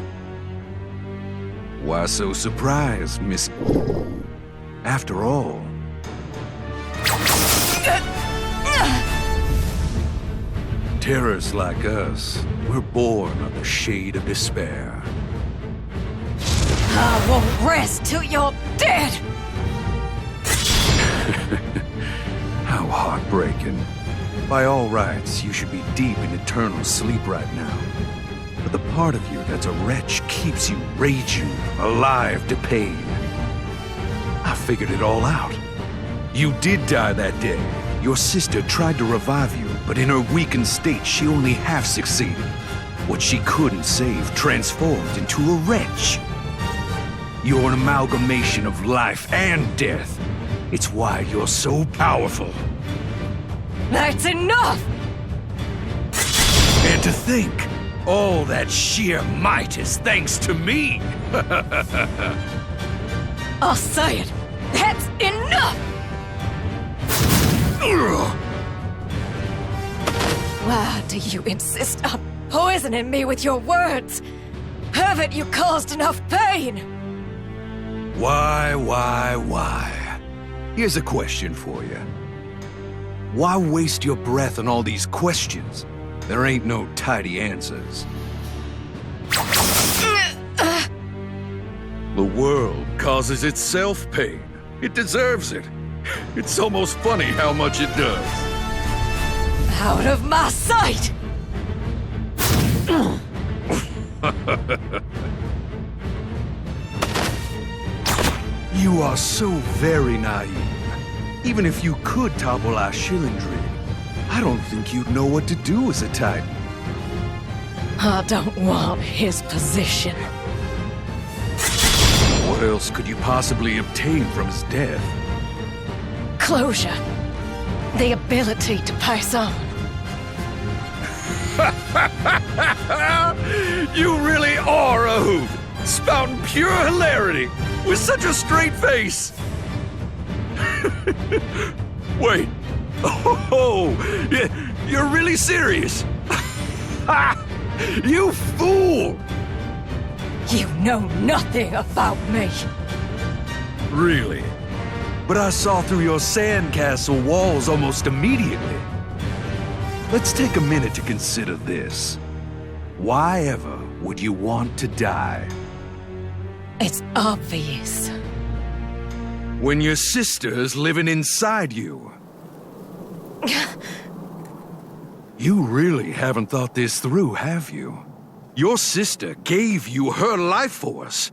Why so surprised, Miss... After all... Terrors like us, we're born of the shade of despair. I won't rest till you're dead! How heartbreaking. By all rights, you should be deep in eternal sleep right now. But the part of you that's a wretch keeps you raging, alive to pain. I figured it all out. You did die that day. Your sister tried to revive you, but in her weakened state, she only half succeeded. What she couldn't save transformed into a wretch. You're an amalgamation of life and death. It's why you're so powerful. That's enough! And to think, all that sheer might is thanks to me! I'll say it. That's enough! Why do you insist on poisoning me with your words? Haven't you caused enough pain? Why? Here's a question for you. Why waste your breath on all these questions? There ain't no tidy answers. The world causes itself pain. It deserves it. It's almost funny how much it does. Out of my sight! You are so very naive. Even if you could topple our Shillendrig, I don't think you'd know what to do as a Titan. I don't want his position. What else could you possibly obtain from his death? Closure. The ability to pass on. You really are a hoot! Spouting pure hilarity, with such a straight face! Wait. Oh, you're really serious? You fool! You know nothing about me. Really? But I saw through your sandcastle walls almost immediately. Let's take a minute to consider this. Why ever would you want to die? It's obvious. When your sister's living inside you. You really haven't thought this through, have you? Your sister gave you her life force.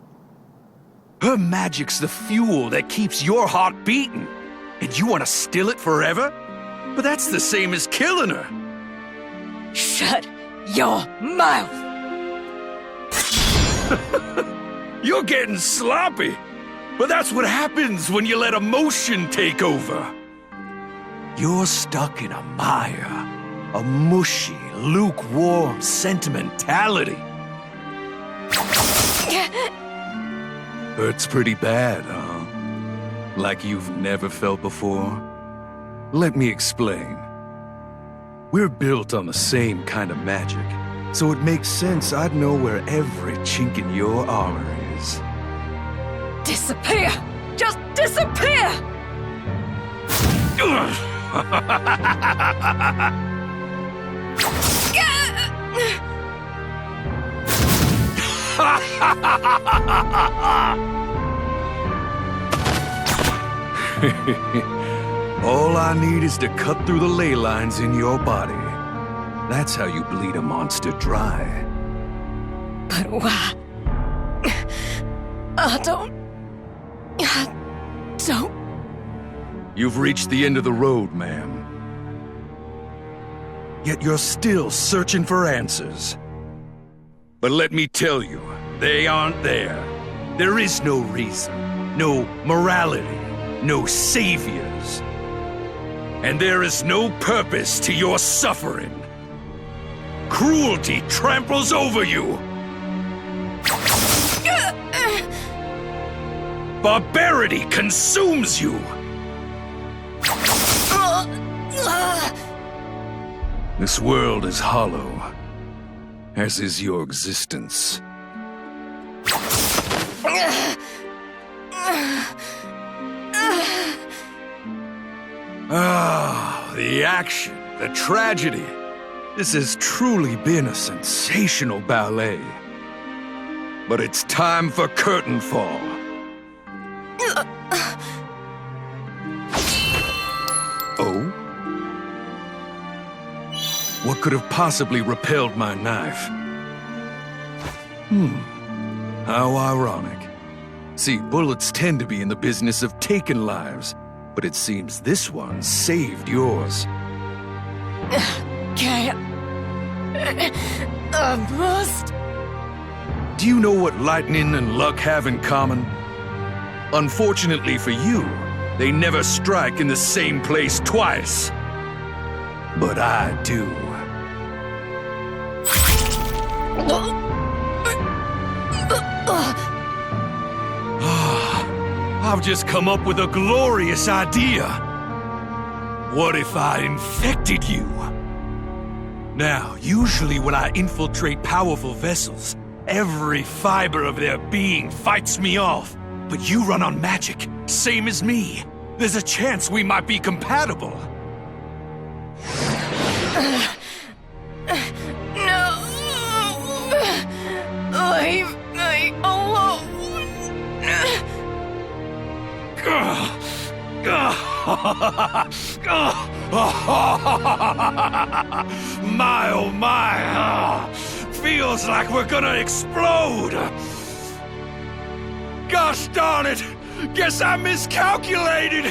Her magic's the fuel that keeps your heart beating. And you want to still it forever? But that's the same as killing her. Shut your mouth! You're getting sloppy. But that's what happens when you let emotion take over. You're stuck in a mire. A mushy, lukewarm sentimentality. Hurts pretty bad, huh? Like you've never felt before? Let me explain. We're built on the same kind of magic, so it makes sense I'd know where every chink in your armor is. Disappear! Just disappear! All I need is to cut through the ley lines in your body. That's how you bleed a monster dry. But why? I don't... You've reached the end of the road, ma'am. Yet you're still searching for answers. But let me tell you, they aren't there. There is no reason, no morality, no saviors. And there is no purpose to your suffering. Cruelty tramples over you. Barbarity consumes you. This world is hollow, as is your existence. Ah, the action, the tragedy. This has truly been a sensational ballet. But it's time for curtain fall. Oh? What could have possibly repelled my knife? How ironic. See, bullets tend to be in the business of taking lives, but it seems this one saved yours. Can't... I must... Do you know what lightning and luck have in common? Unfortunately for you, they never strike in the same place twice. But I do. I've just come up with a glorious idea. What if I infected you? Now, usually when I infiltrate powerful vessels, every fiber of their being fights me off. But you run on magic, same as me. There's a chance we might be compatible. No! Leave me alone! My oh my! Feels like we're gonna explode! Gosh darn it! Guess I miscalculated!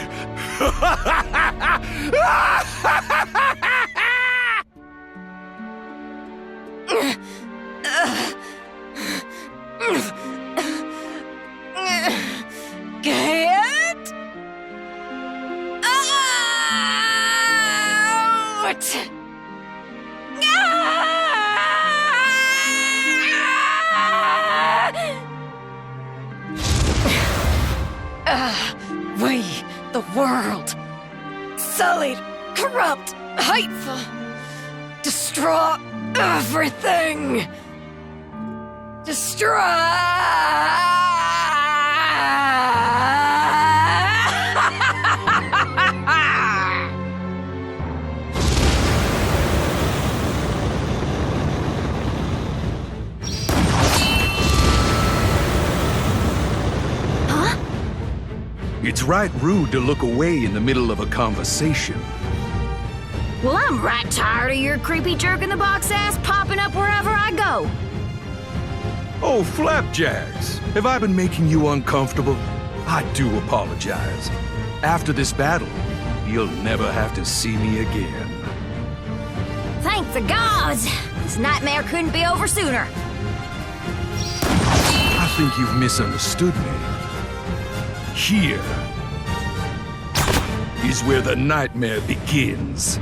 Get out! We, the world, sullied, corrupt, hateful, destroy everything. Destroy. It's right rude to look away in the middle of a conversation. Well, I'm right tired of your creepy jerk-in-the-box ass popping up wherever I go. Oh, flapjacks! Have I been making you uncomfortable? I do apologize. After this battle, you'll never have to see me again. Thank the gods! This nightmare couldn't be over sooner. I think you've misunderstood me. Here is where the nightmare begins.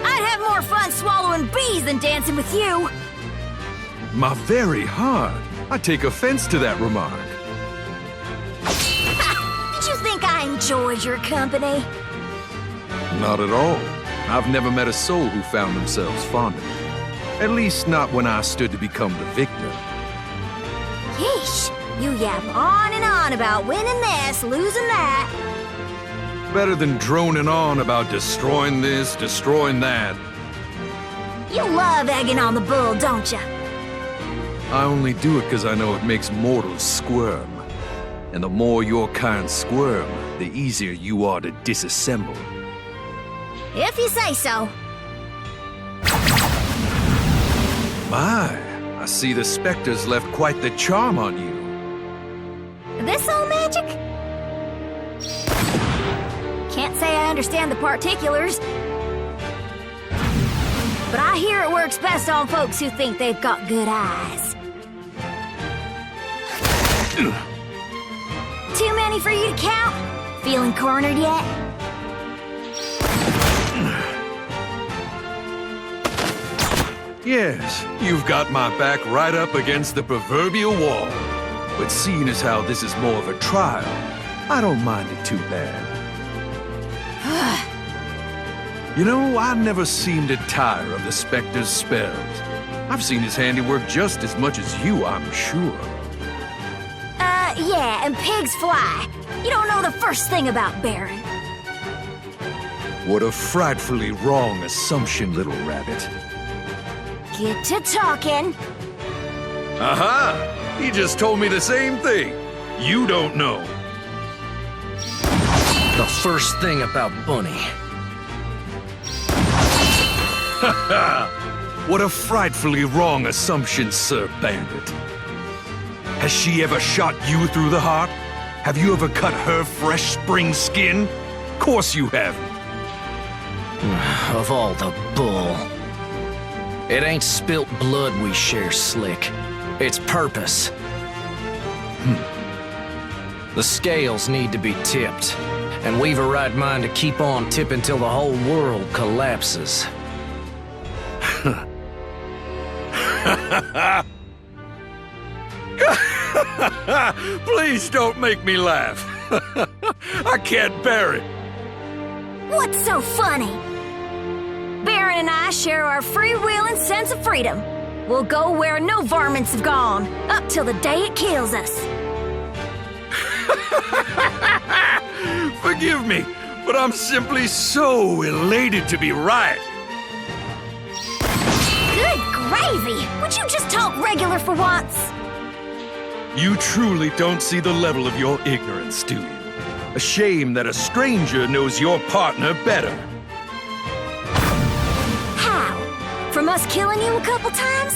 I'd have more fun swallowing bees than dancing with you. My very heart. I take offense to that remark. Did you think I enjoyed your company? Not at all. I've never met a soul who found themselves fond of me. At least not when I stood to become the victor. Yeesh, you yap on and on about winning this, losing that. Better than droning on about destroying this, destroying that. You love egging on the bull, don't you? I only do it because I know it makes mortals squirm. And the more your kind squirm, the easier you are to disassemble. If you say so. My, I see the specters left quite the charm on you. This old magic? Can't say I understand the particulars. But I hear it works best on folks who think they've got good eyes. Too many for you to count? Feeling cornered yet? Yes, you've got my back right up against the proverbial wall. But seeing as how this is more of a trial, I don't mind it too bad. You know, I never seem to tire of the Spectre's spells. I've seen his handiwork just as much as you, I'm sure. Yeah, and pigs fly. You don't know the first thing about Baron. What a frightfully wrong assumption, little rabbit. Get to talking. Aha! He just told me the same thing. You don't know. The first thing about Bunny. Ha ha! What a frightfully wrong assumption, Sir Bandit. Has she ever shot you through the heart? Have you ever cut her fresh spring skin? Course you haven't. Of all the bull. It ain't spilt blood we share, Slick. It's purpose. The scales need to be tipped, and we've a right mind to keep on tipping till the whole world collapses. Please don't make me laugh. I can't bear it. What's so funny? Baron and I share our free will and sense of freedom. We'll go where no varmints have gone, up till the day it kills us. Forgive me, but I'm simply so elated to be right. Good gravy! Would you just talk regular for once? You truly don't see the level of your ignorance, do you? A shame that a stranger knows your partner better. How? From us killing you a couple times?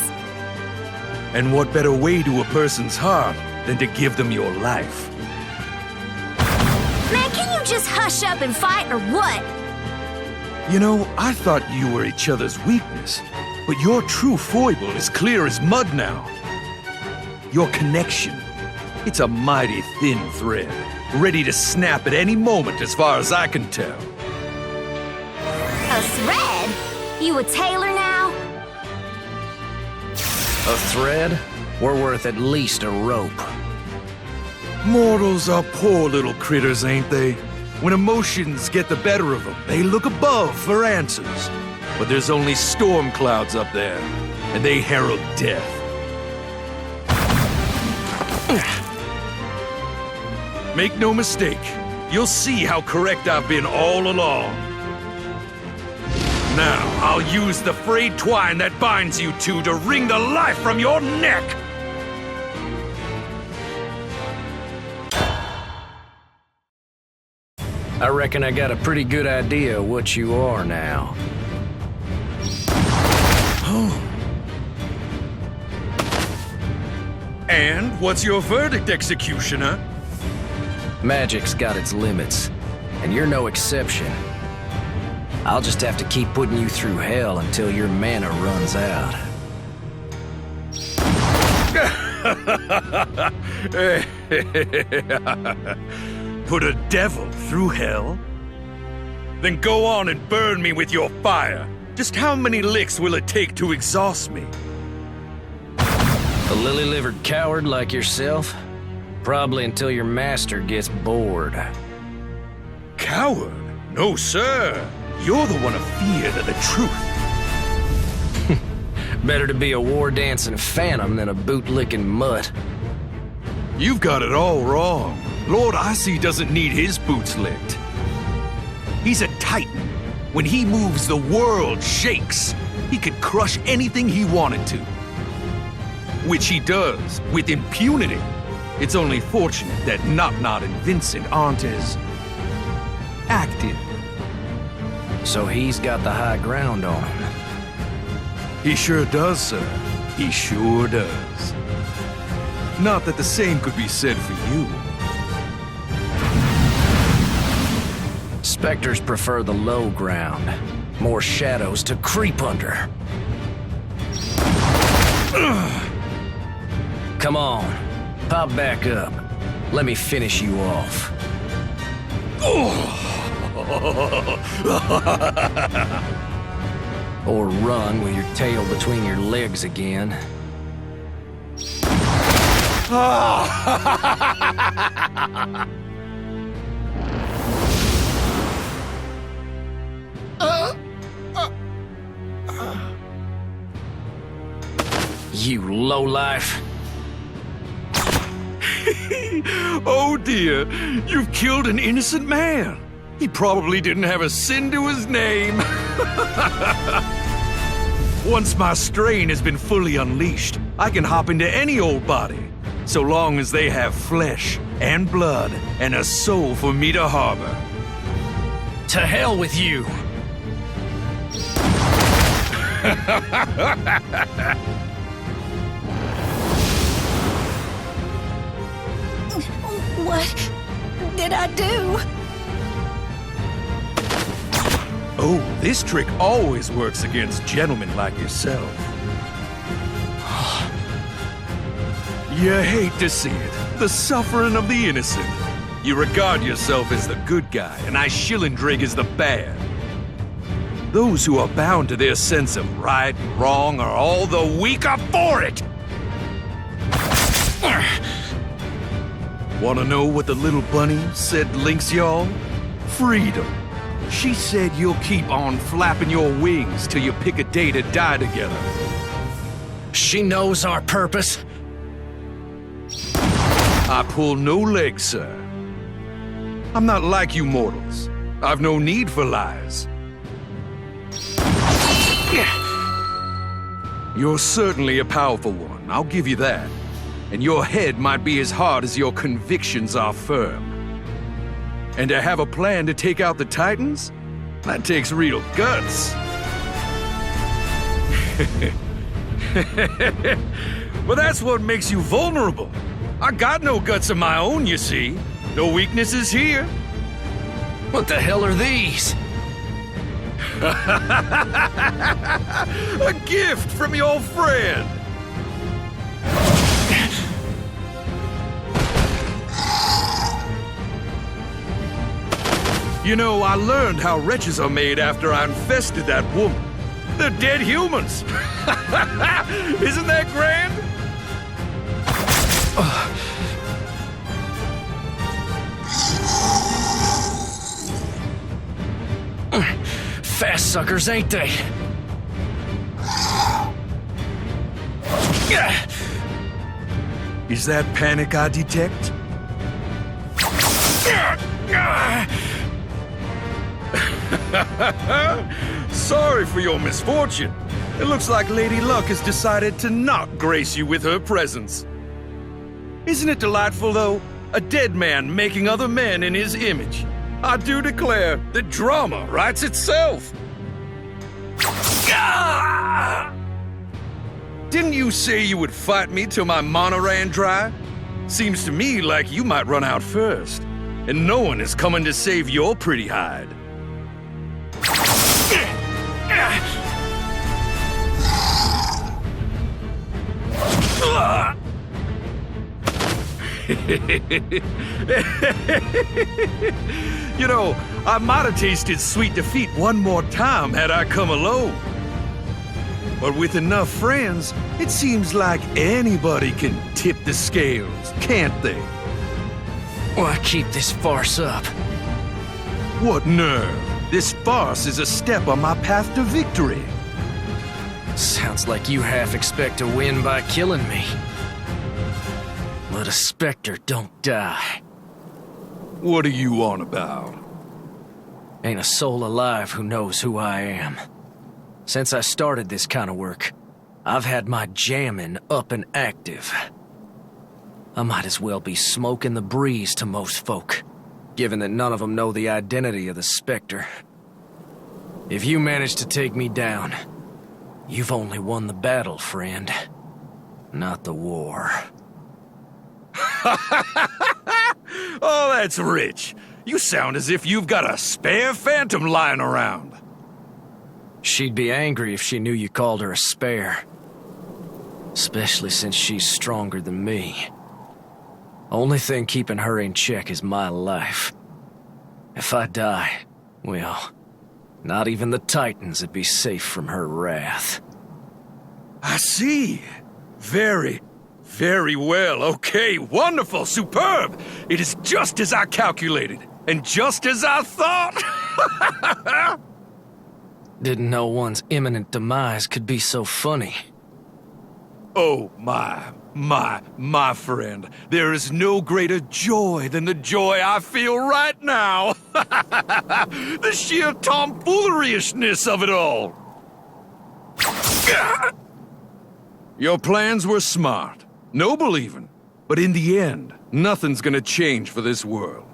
And what better way to a person's heart than to give them your life? Man, can you just hush up and fight or what? You know, I thought you were each other's weakness, but your true foible is clear as mud now. Your connection, it's a mighty thin thread, ready to snap at any moment as far as I can tell. A thread? You a tailor now? A thread? We're worth at least a rope. Mortals are poor little critters, ain't they? When emotions get the better of them, they look above for answers. But there's only storm clouds up there, and they herald death. Make no mistake, you'll see how correct I've been all along. Now, I'll use the frayed twine that binds you two to wring the life from your neck! I reckon I got a pretty good idea of what you are now. And what's your verdict, Executioner? Magic's got its limits, and you're no exception. I'll just have to keep putting you through hell until your mana runs out. Put a devil through hell? Then go on and burn me with your fire. Just how many licks will it take to exhaust me? A lily-livered coward like yourself? Probably until your master gets bored. Coward? No, sir. You're the one of fear to the truth. Better to be a war-dancing phantom than a boot-licking mutt. You've got it all wrong. Lord Icy doesn't need his boots licked. He's a titan. When he moves, the world shakes. he could crush anything he wanted to. Which he does, with impunity. It's only fortunate that Knock-Knot and Vincent aren't as active. So he's got the high ground on him. He sure does, sir. He sure does. Not that the same could be said for you. Spectres prefer the low ground. More shadows to creep under. Come on, pop back up. Let me finish you off. Or run with your tail between your legs again. You lowlife. Oh dear, you've killed an innocent man. He probably didn't have a sin to his name. Once my strain has been fully unleashed, I can hop into any old body, so long as they have flesh and blood and a soul for me to harbor. To hell with you! What did I do? Oh, this trick always works against gentlemen like yourself. You hate to see it, the suffering of the innocent. You regard yourself as the good guy, and Shillandrig as the bad. Those who are bound to their sense of right and wrong are all the weaker for it! Wanna know what the little bunny said links y'all? Freedom. She said you'll keep on flapping your wings till you pick a day to die together. She knows our purpose. I pull no legs, sir. I'm not like you mortals. I've no need for lies. You're certainly a powerful one, I'll give you that. And your head might be as hard as your convictions are firm. And to have a plan to take out the Titans? That takes real guts. Well, that's what makes you vulnerable. I got no guts of my own, you see. No weaknesses here. What the hell are these? A gift from your friend. You know, I learned how wretches are made after I infested that woman. They're dead humans. Isn't that grand? Fast suckers, ain't they? Is that panic I detect? Sorry for your misfortune. It looks like Lady Luck has decided to not grace you with her presence. Isn't it delightful, though? A dead man making other men in his image. I do declare, the drama writes itself. Didn't you say you would fight me till my mana ran dry? Seems to me like you might run out first, and no one is coming to save your pretty hide. You know, I might have tasted sweet defeat one more time had I come alone. But with enough friends, it seems like anybody can tip the scales, can't they? Why keep this farce up? What nerve! This farce is a step on my path to victory. Sounds like you half expect to win by killing me. But a Spectre don't die. What are you on about? Ain't a soul alive who knows who I am. Since I started this kind of work, I've had my jamming up and active. I might as well be smoking the breeze to most folk, given that none of them know the identity of the Spectre. If you manage to take me down, you've only won the battle, friend, not the war. Oh, that's rich. You sound as if you've got a spare phantom lying around. She'd be angry if she knew you called her a spare. Especially since she's stronger than me. Only thing keeping her in check is my life. If I die, well, not even the Titans would be safe from her wrath. I see. Very well. Okay, wonderful, superb. It is just as I calculated, and just as I thought. Didn't know one's imminent demise could be so funny. Oh, my friend. There is no greater joy than the joy I feel right now. The sheer tomfoolerishness of it all. Your plans were smart, noble even, but in the end, nothing's gonna change for this world.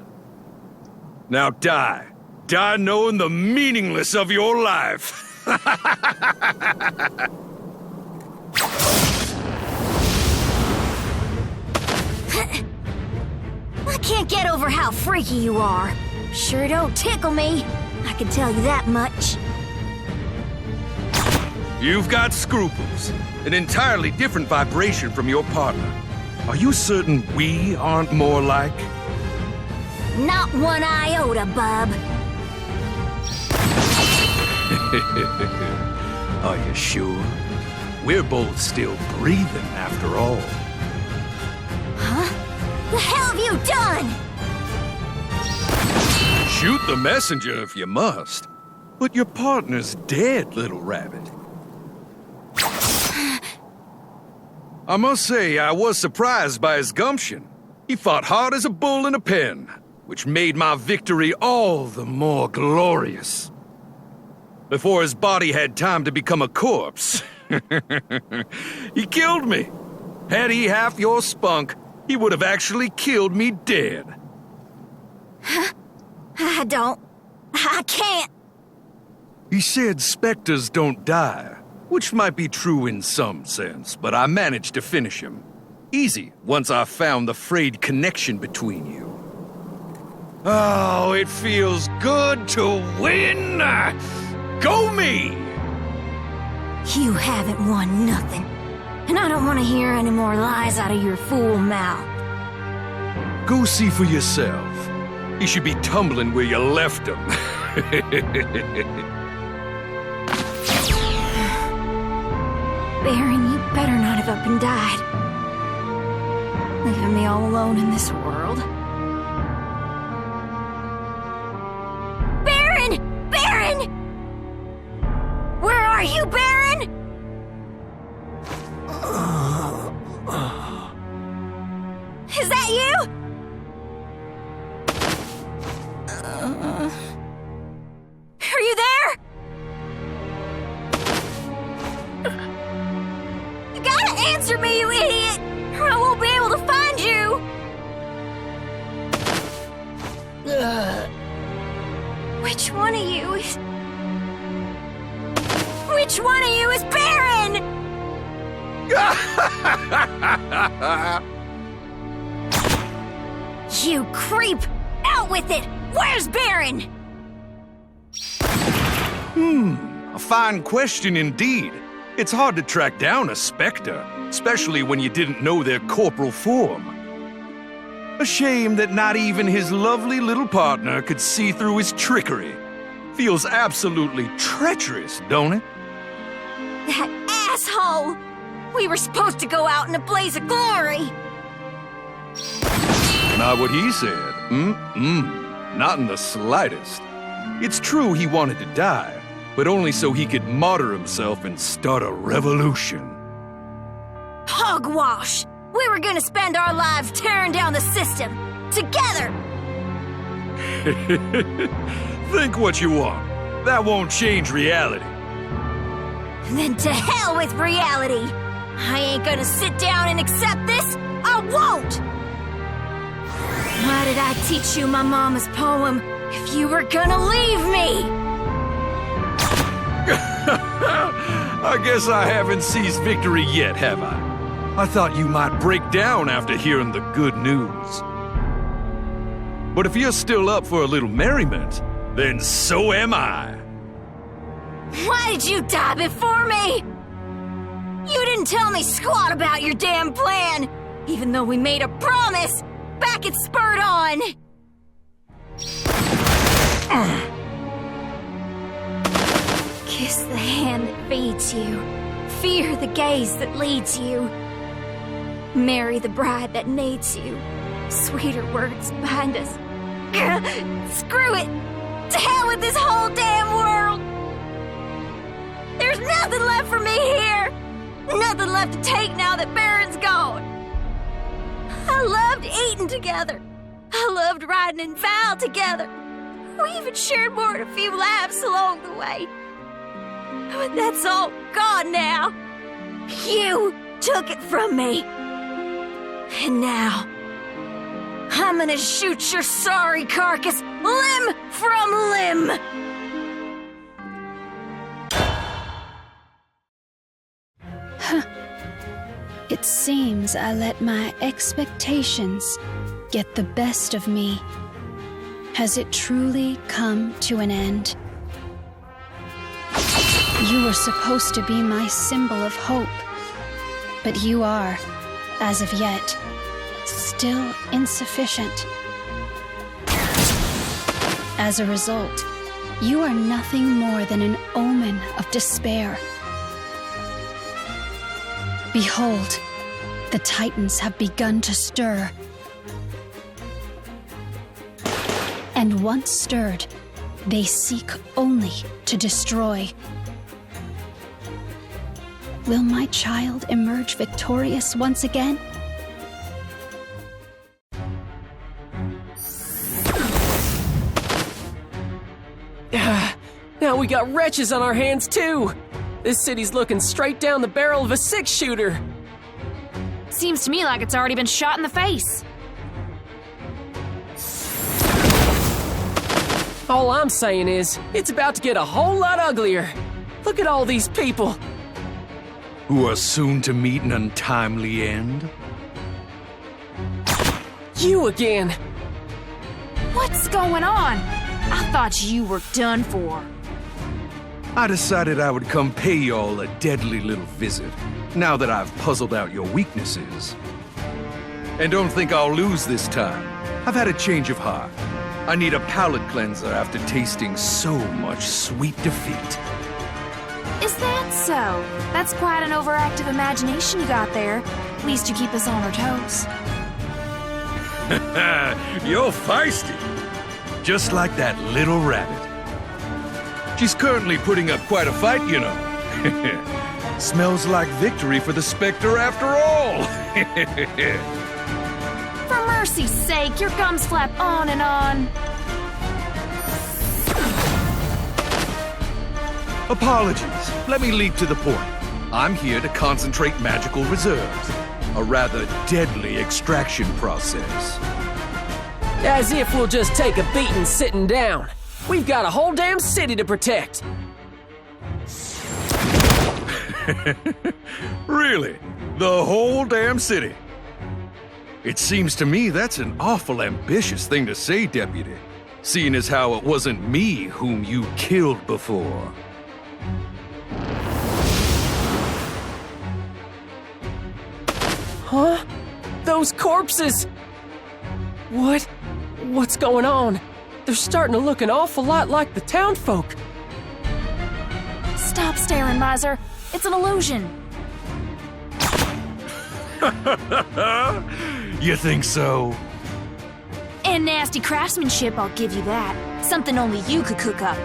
Now die. Die knowing the meaningless of your life. I can't get over how freaky you are. Sure don't tickle me, I can tell you that much. You've got scruples. An entirely different vibration from your partner. Are you certain we aren't more like? Not one iota, bub. Are you sure? We're both still breathing after all. Huh? The hell have you done? Shoot the messenger if you must. But your partner's dead, little rabbit. I must say, I was surprised by his gumption. He fought hard as a bull in a pen, which made my victory all the more glorious. Before his body had time to become a corpse, he killed me. Had he half your spunk, he would have actually killed me dead. I can't. He said specters don't die, which might be true in some sense, but I managed to finish him. Easy, once I found the frayed connection between you. Oh, it feels good to win! Go me! You haven't won nothing. And I don't want to hear any more lies out of your fool mouth. Go see for yourself. He should be tumbling where you left him. Baron, you better not have up and died. Leaving me all alone in this world. Baron! Baron! Where are you, Baron? Is that you? Are you there? You gotta answer me, you idiot! Or I won't be able to find you! Which one of you is... Which one of you is Baron? You creep! Out with it! Where's Baron? A fine question indeed. It's hard to track down a specter, especially when you didn't know their corporal form. A shame that not even his lovely little partner could see through his trickery. Feels absolutely treacherous, don't it? That asshole! We were supposed to go out in a blaze of glory! Not what he said. Not in the slightest. It's true he wanted to die, but only so he could martyr himself and start a revolution. Hogwash! We were gonna spend our lives tearing down the system! Together! Think what you want. That won't change reality. Then to hell with reality! I ain't gonna sit down and accept this! I won't! Why did I teach you my mama's poem if you were gonna leave me? I guess I haven't seized victory yet, have I? I thought you might break down after hearing the good news. But if you're still up for a little merriment, then so am I. Why did you die before me? You didn't tell me squat about your damn plan, even though we made a promise back at Spurred On. Kiss the hand that feeds you. Fear the gaze that leads you. Marry the bride that needs you. Sweeter words bind us. Screw it! To hell with this whole damn world! There's nothing left for me here! Nothing left to take now that Baron's gone! I loved eating together. I loved riding in Val together. We even shared more than a few laughs along the way. But that's all gone now. You took it from me. And now, I'm gonna shoot your sorry carcass limb from limb! It seems I let my expectations get the best of me. Has it truly come to an end? You were supposed to be my symbol of hope, but you are, as of yet, still insufficient. As a result, you are nothing more than an omen of despair. Behold, the Titans have begun to stir. And once stirred, they seek only to destroy. Will my child emerge victorious once again? Now we got wretches on our hands too! This city's looking straight down the barrel of a six-shooter! Seems to me like it's already been shot in the face. All I'm saying is, it's about to get a whole lot uglier. Look at all these people. Who are soon to meet an untimely end? You again! What's going on? I thought you were done for. I decided I would come pay y'all a deadly little visit, now that I've puzzled out your weaknesses. And don't think I'll lose this time. I've had a change of heart. I need a palate cleanser after tasting so much sweet defeat. Is that so? That's quite an overactive imagination you got there. At least you keep us on our toes. You're feisty. Just like that little rabbit. She's currently putting up quite a fight, you know. Smells like victory for the Spectre after all. For mercy's sake, your gums flap on and on. Apologies. Let me leap to the point. I'm here to concentrate magical reserves. A rather deadly extraction process. As if we'll just take a beating sitting down. We've got a whole damn city to protect. Really? The whole damn city? It seems to me that's an awful ambitious thing to say, Deputy. Seeing as how it wasn't me whom you killed before. Huh? Those corpses! What's going on? They're starting to look an awful lot like the townfolk. Stop staring, miser. It's an illusion. You think so? And nasty craftsmanship, I'll give you that. Something only you could cook up.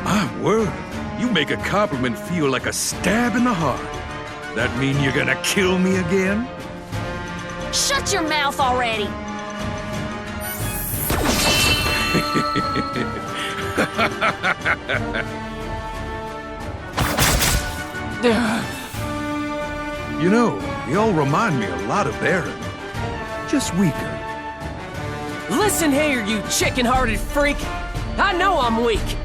My word, you make a compliment feel like a stab in the heart. That mean you're gonna kill me again? Shut your mouth already! You know, y'all remind me a lot of Baron. Just weaker. Listen here, you chicken-hearted freak. I know I'm weak.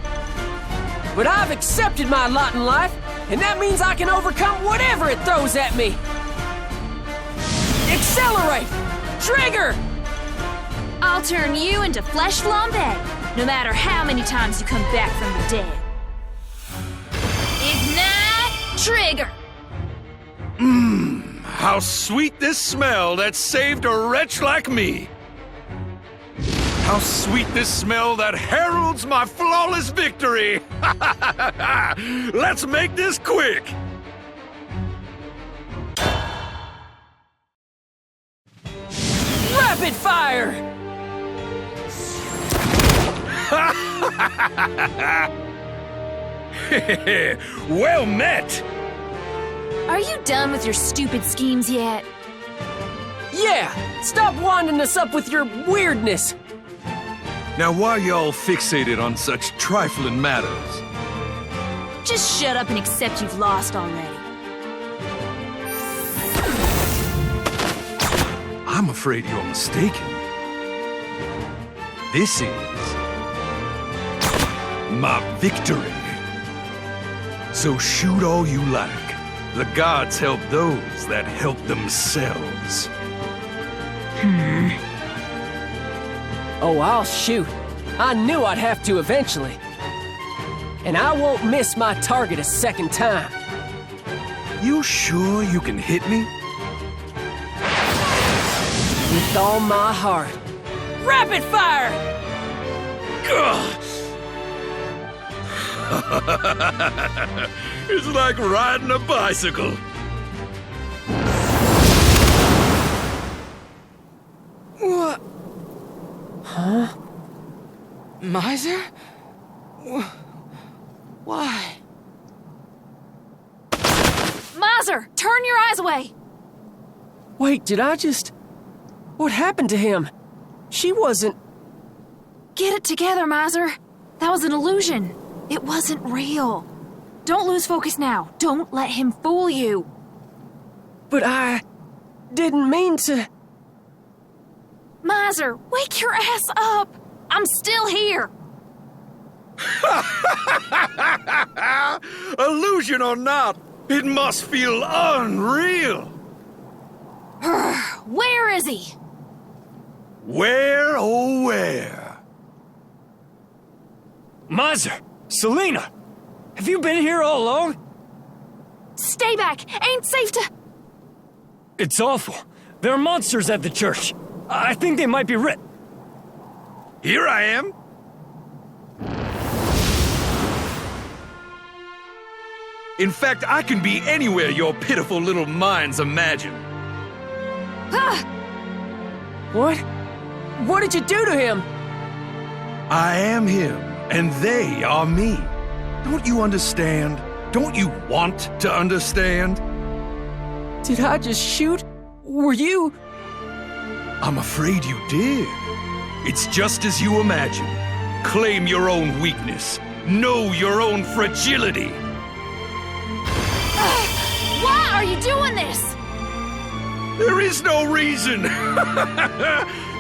But I've accepted my lot in life, and that means I can overcome whatever it throws at me. Accelerate! Trigger! I'll turn you into flesh flambe, no matter how many times you come back from the dead. Ignite! Trigger! How sweet this smell that saved a wretch like me! How sweet this smell that heralds my flawless victory! Let's make this quick! Rapid fire! Well met! Are you done with your stupid schemes yet? Yeah! Stop winding us up with your weirdness! Now why y'all fixated on such trifling matters? Just shut up and accept you've lost already. I'm afraid you're mistaken. This is my victory. So shoot all you like. The gods help those that help themselves. Oh, I'll shoot. I knew I'd have to eventually. And I won't miss my target a second time. You sure you can hit me? With all my heart. Rapid fire! It's like riding a bicycle. What? Huh? Miser? Why? Miser, turn your eyes away! Wait, did I just... What happened to him? She wasn't... Get it together, Miser. That was an illusion. It wasn't real. Don't lose focus now. Don't let him fool you. But I... didn't mean to... Miser, wake your ass up! I'm still here! Illusion or not, it must feel unreal. Where is he? Where, oh where? Miser! Selena! Have you been here all along? Stay back! Ain't safe to... It's awful. There are monsters at the church. I think they might be Here I am. In fact, I can be anywhere your pitiful little minds imagine. What? What did you do to him? I am him, and they are me. Don't you understand? Don't you want to understand? Did I just shoot? Were you... I'm afraid you did. It's just as you imagine. Claim your own weakness. Know your own fragility. Why are you doing this? There is no reason.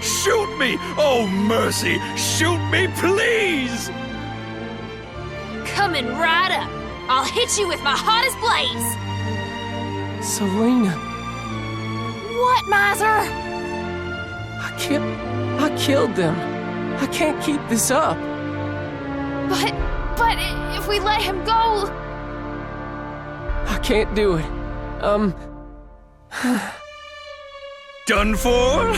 Shoot me! Oh, mercy! Shoot me, please! Coming right up. I'll hit you with my hottest blaze. Selena. What, Miser? I killed them. I can't keep this up. But if we let him go... I can't do it. Done for?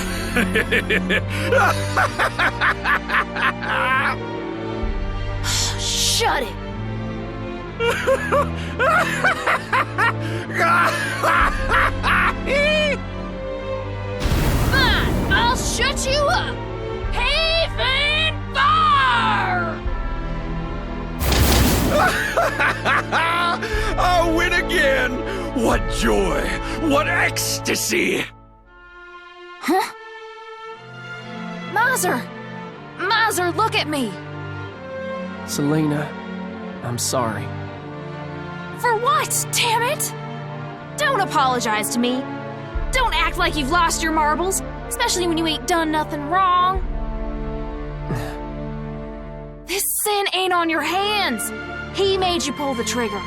Shut it. Fine, I'll shut you up. Heathen fire! I'll win again! What joy! What ecstasy! Huh? Miser! Miser, look at me! Selena, I'm sorry. For what, damn it? Don't apologize to me. Don't act like you've lost your marbles, especially when you ain't done nothing wrong. This sin ain't on your hands. He made you pull the trigger.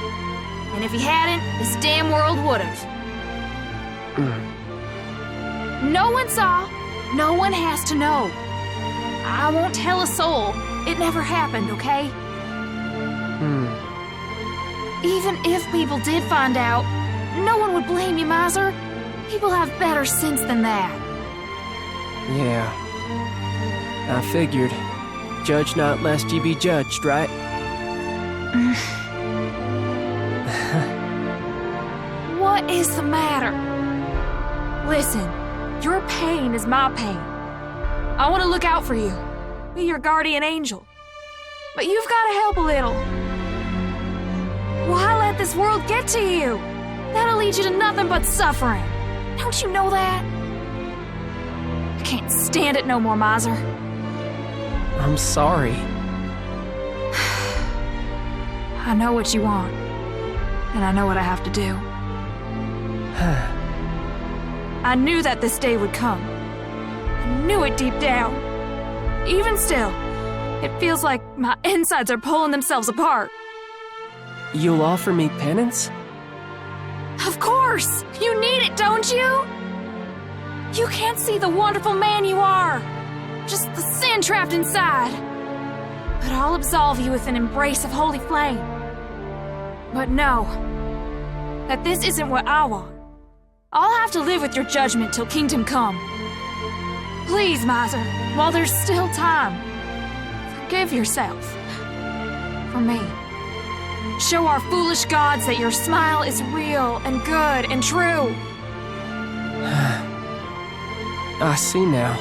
And if he hadn't, this damn world would've. No one saw, no one has to know. I won't tell a soul. It never happened, okay? Even if people did find out, no one would blame you, Miser. People have better sense than that. Yeah. I figured. Judge not lest ye be judged, right? What is the matter? Listen, your pain is my pain. I want to look out for you, be your guardian angel. But you've got to help a little. Why let this world get to you? That'll lead you to nothing but suffering. Don't you know that? I can't stand it no more, Miser. I'm sorry. I know what you want, and I know what I have to do. I knew that this day would come. I knew it deep down. Even still, it feels like my insides are pulling themselves apart. You'll offer me penance? Of course! You need it, don't you? You can't see the wonderful man you are. Just the sin trapped inside. But I'll absolve you with an embrace of holy flame. But know that this isn't what I want. I'll have to live with your judgment till kingdom come. Please, Miser, while there's still time, forgive yourself. For me. Show our foolish gods that your smile is real and good and true. I see now.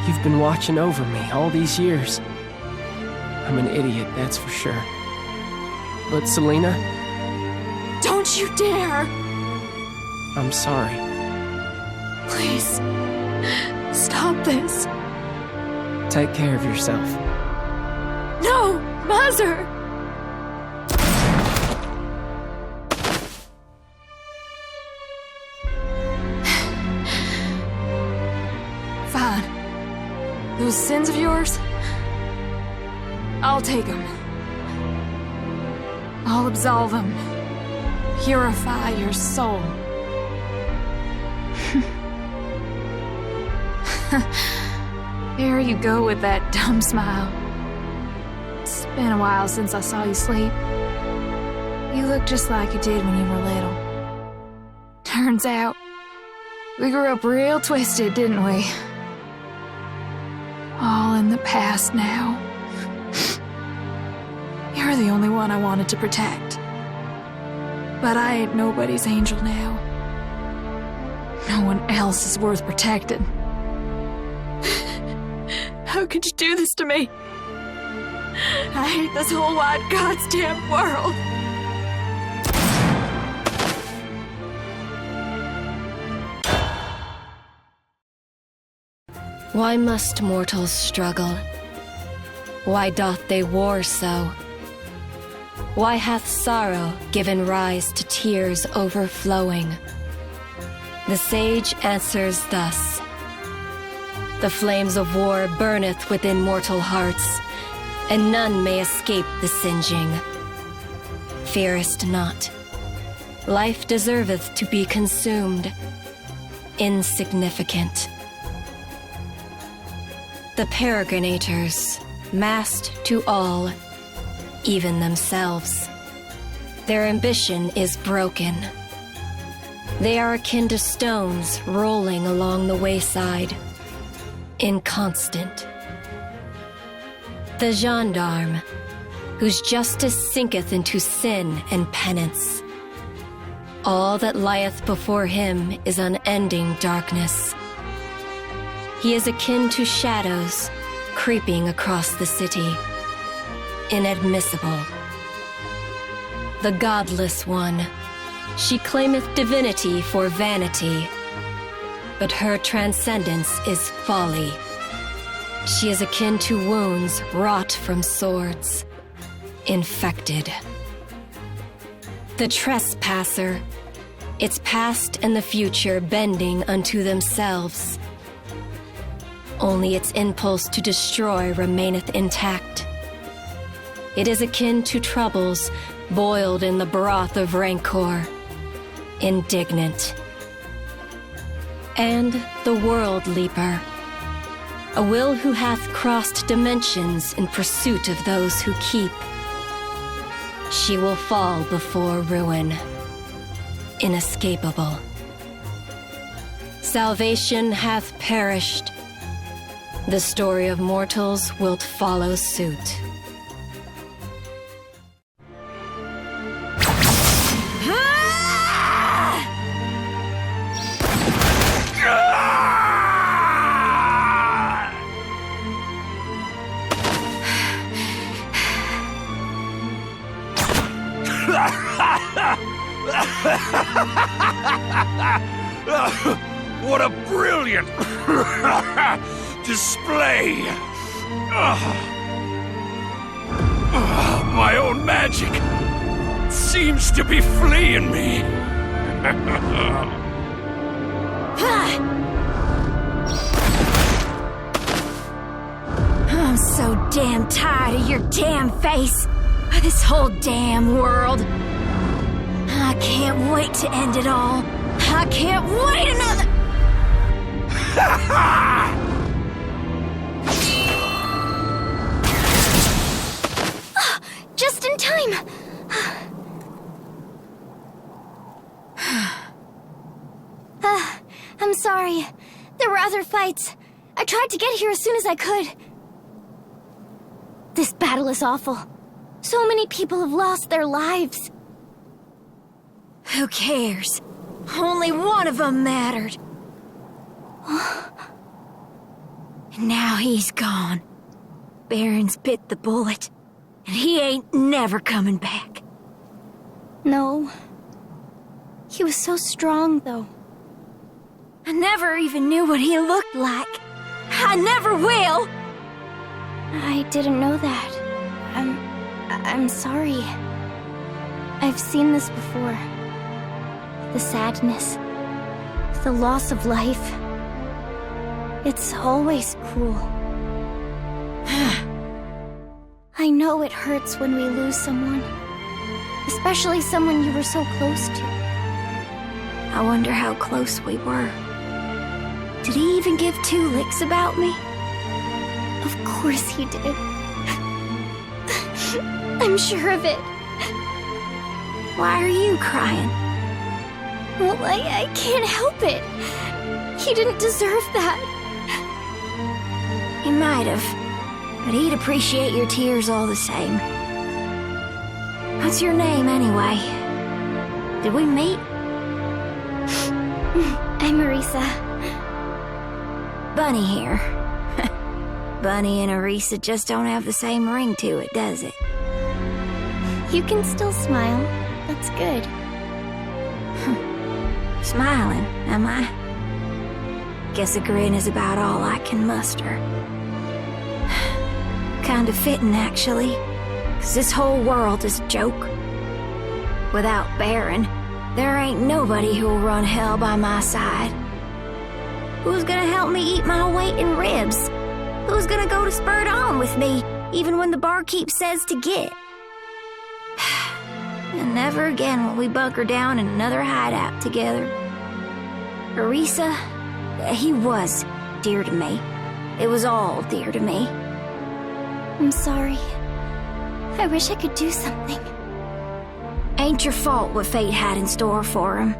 You've been watching over me all these years. I'm an idiot, that's for sure. But Selena? Don't you dare! I'm sorry. Please, stop this. Take care of yourself. No, Miser! Fine. Those sins of yours, I'll take them. I'll absolve them. Purify your soul. There you go with that dumb smile. It's been a while since I saw you sleep. You look just like you did when you were little. Turns out, we grew up real twisted, didn't we? All in the past now. You're the only one I wanted to protect. But I ain't nobody's angel now. No one else is worth protecting. How could you do this to me? I hate this whole wide goddamn world. Why must mortals struggle? Why doth they war so? Why hath sorrow given rise to tears overflowing? The sage answers thus. The flames of war burneth within mortal hearts, and none may escape the singeing. Fearest not. Life deserveth to be consumed. Insignificant. The peregrinators, masked to all, even themselves. Their ambition is broken. They are akin to stones rolling along the wayside, inconstant. The gendarme, whose justice sinketh into sin and penance. All that lieth before him is unending darkness. He is akin to shadows creeping across the city, inadmissible. The godless one, she claimeth divinity for vanity, but her transcendence is folly. She is akin to wounds wrought from swords, infected. The trespasser, its past and the future bending unto themselves. Only its impulse to destroy remaineth intact. It is akin to troubles boiled in the broth of rancor, indignant. And the World Leaper, a will who hath crossed dimensions in pursuit of those who keep. She will fall before ruin, inescapable. Salvation hath perished. The story of mortals wilt follow suit. What a brilliant display! My own magic seems to be fleeing me. I'm so damn tired of your damn face. This whole damn world. I can't wait to end it all. I can't wait another... Just in time. I'm sorry. There were other fights. I tried to get here as soon as I could. This battle is awful. So many people have lost their lives. Who cares? Only one of them mattered. And now he's gone. Baron's bit the bullet, and he ain't never coming back. No. He was so strong, though. I never even knew what he looked like. I never will! I didn't know that. I'm sorry. I've seen this before. The sadness. The loss of life. It's always cruel. I know it hurts when we lose someone. Especially someone you were so close to. I wonder how close we were. Did he even give two licks about me? Of course he did. I'm sure of it. Why are you crying? Well, I can't help it. He didn't deserve that. He might have, but he'd appreciate your tears all the same. What's your name, anyway? Did we meet? I'm Marisa. Bunny here. Bunny and Arisa just don't have the same ring to it, does it? You can still smile. That's good. Smiling, am I? Guess a grin is about all I can muster. Kinda fitting, actually, 'cause this whole world is a joke. Without Baron, there ain't nobody who'll run hell by my side. Who's gonna help me eat my weight in ribs? Who's gonna go to Spurred On with me, even when the barkeep says to get? And never again will we bunker down in another hideout together. Arisa, he was dear to me. It was all dear to me. I'm sorry. I wish I could do something. Ain't your fault what fate had in store for him.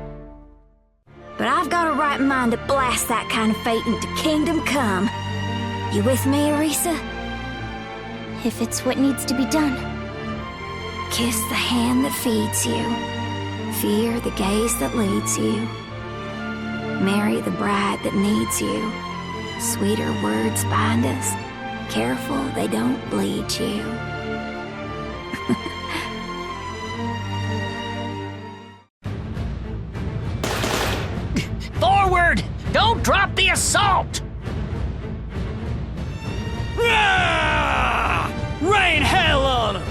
But I've got a right mind to blast that kind of fate into Kingdom Come. You with me, Arisa? If it's what needs to be done. Kiss the hand that feeds you. Fear the gaze that leads you. Marry the bride that needs you. Sweeter words bind us. Careful they don't bleed you. Forward! Don't drop the assault! Ah! Rain hell on him!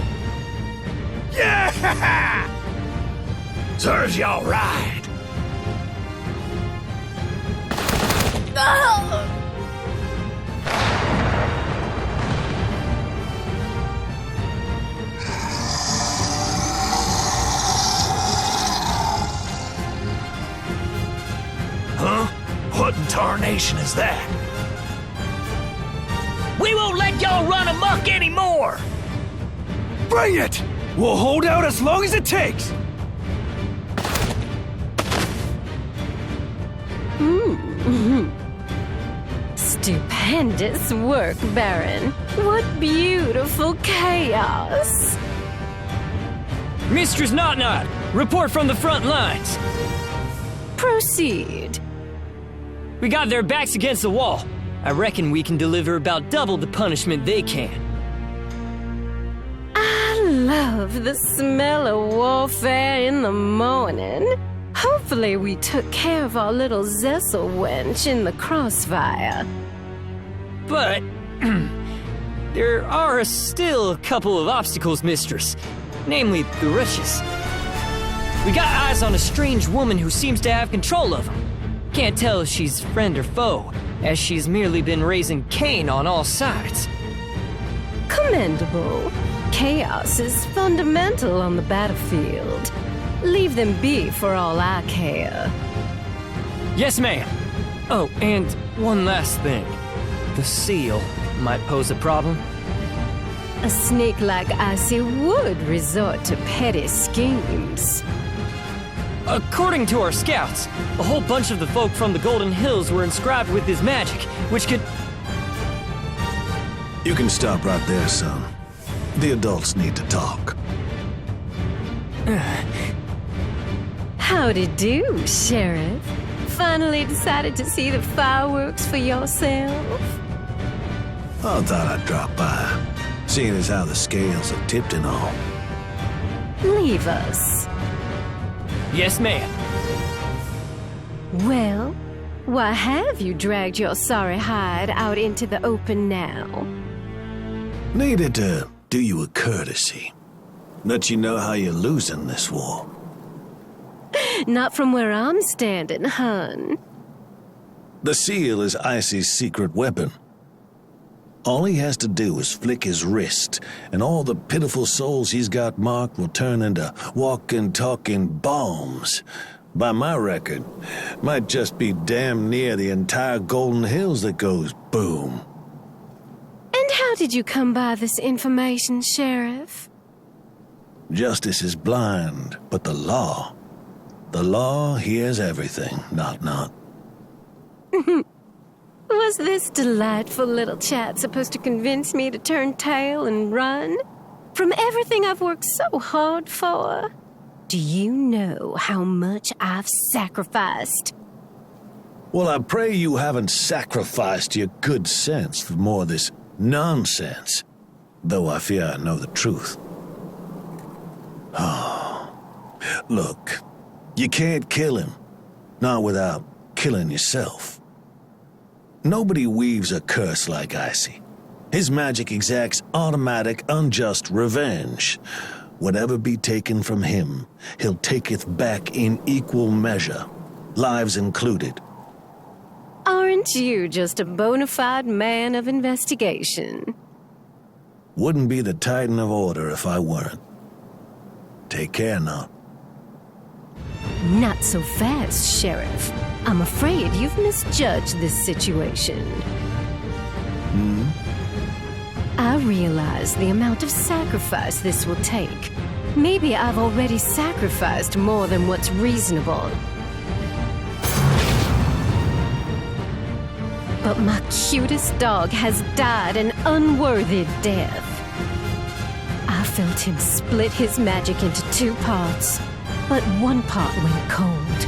Yeah! Serves y'all right. Huh? What in tarnation is that? We won't let y'all run amok anymore! Bring it! We'll hold out as long as it takes! Stupendous work, Baron. What beautiful chaos. Mistress Knot-Knot, report from the front lines. Proceed. We got their backs against the wall. I reckon we can deliver about double the punishment they can. I love the smell of warfare in the morning. Hopefully we took care of our little Zessel wench in the crossfire. But there are still a couple of obstacles, Mistress. Namely, the rushes. We got eyes on a strange woman who seems to have control of them. Can't tell if she's friend or foe, as she's merely been raising Cain on all sides. Commendable. Chaos is fundamental on the battlefield. Leave them be for all I care. Yes, ma'am. Oh, and one last thing. The seal might pose a problem. A snake like Icy would resort to petty schemes. According to our scouts, a whole bunch of the folk from the Golden Hills were inscribed with his magic, which could... You can stop right there, son. The adults need to talk. Howdy do, Sheriff. Finally decided to see the fireworks for yourself? I thought I'd drop by, seeing as how the scales are tipped and all. Leave us. Yes, ma'am. Well, why have you dragged your sorry hide out into the open now? Needed to do you a courtesy. Let you know how you're losing this war. Not from where I'm standing, hun. The seal is Icy's secret weapon. All he has to do is flick his wrist, and all the pitiful souls he's got marked will turn into walking, talking bombs. By my record, might just be damn near the entire Golden Hills that goes boom. And how did you come by this information, Sheriff? Justice is blind, but the law hears everything, Knot-Knot. Was this delightful little chat supposed to convince me to turn tail and run? From everything I've worked so hard for? Do you know how much I've sacrificed? Well, I pray you haven't sacrificed your good sense for more of this nonsense. Though I fear I know the truth. Oh, look, you can't kill him. Not without killing yourself. Nobody weaves a curse like Icy. His magic exacts automatic, unjust revenge. Whatever be taken from him, he'll taketh back in equal measure, lives included. Aren't you just a bona fide man of investigation? Wouldn't be the Titan of Order if I weren't. Take care now. Not so fast, Sheriff. I'm afraid you've misjudged this situation. I realize the amount of sacrifice this will take. Maybe I've already sacrificed more than what's reasonable. But my cutest dog has died an unworthy death. I felt him split his magic into 2 parts, but one part went cold.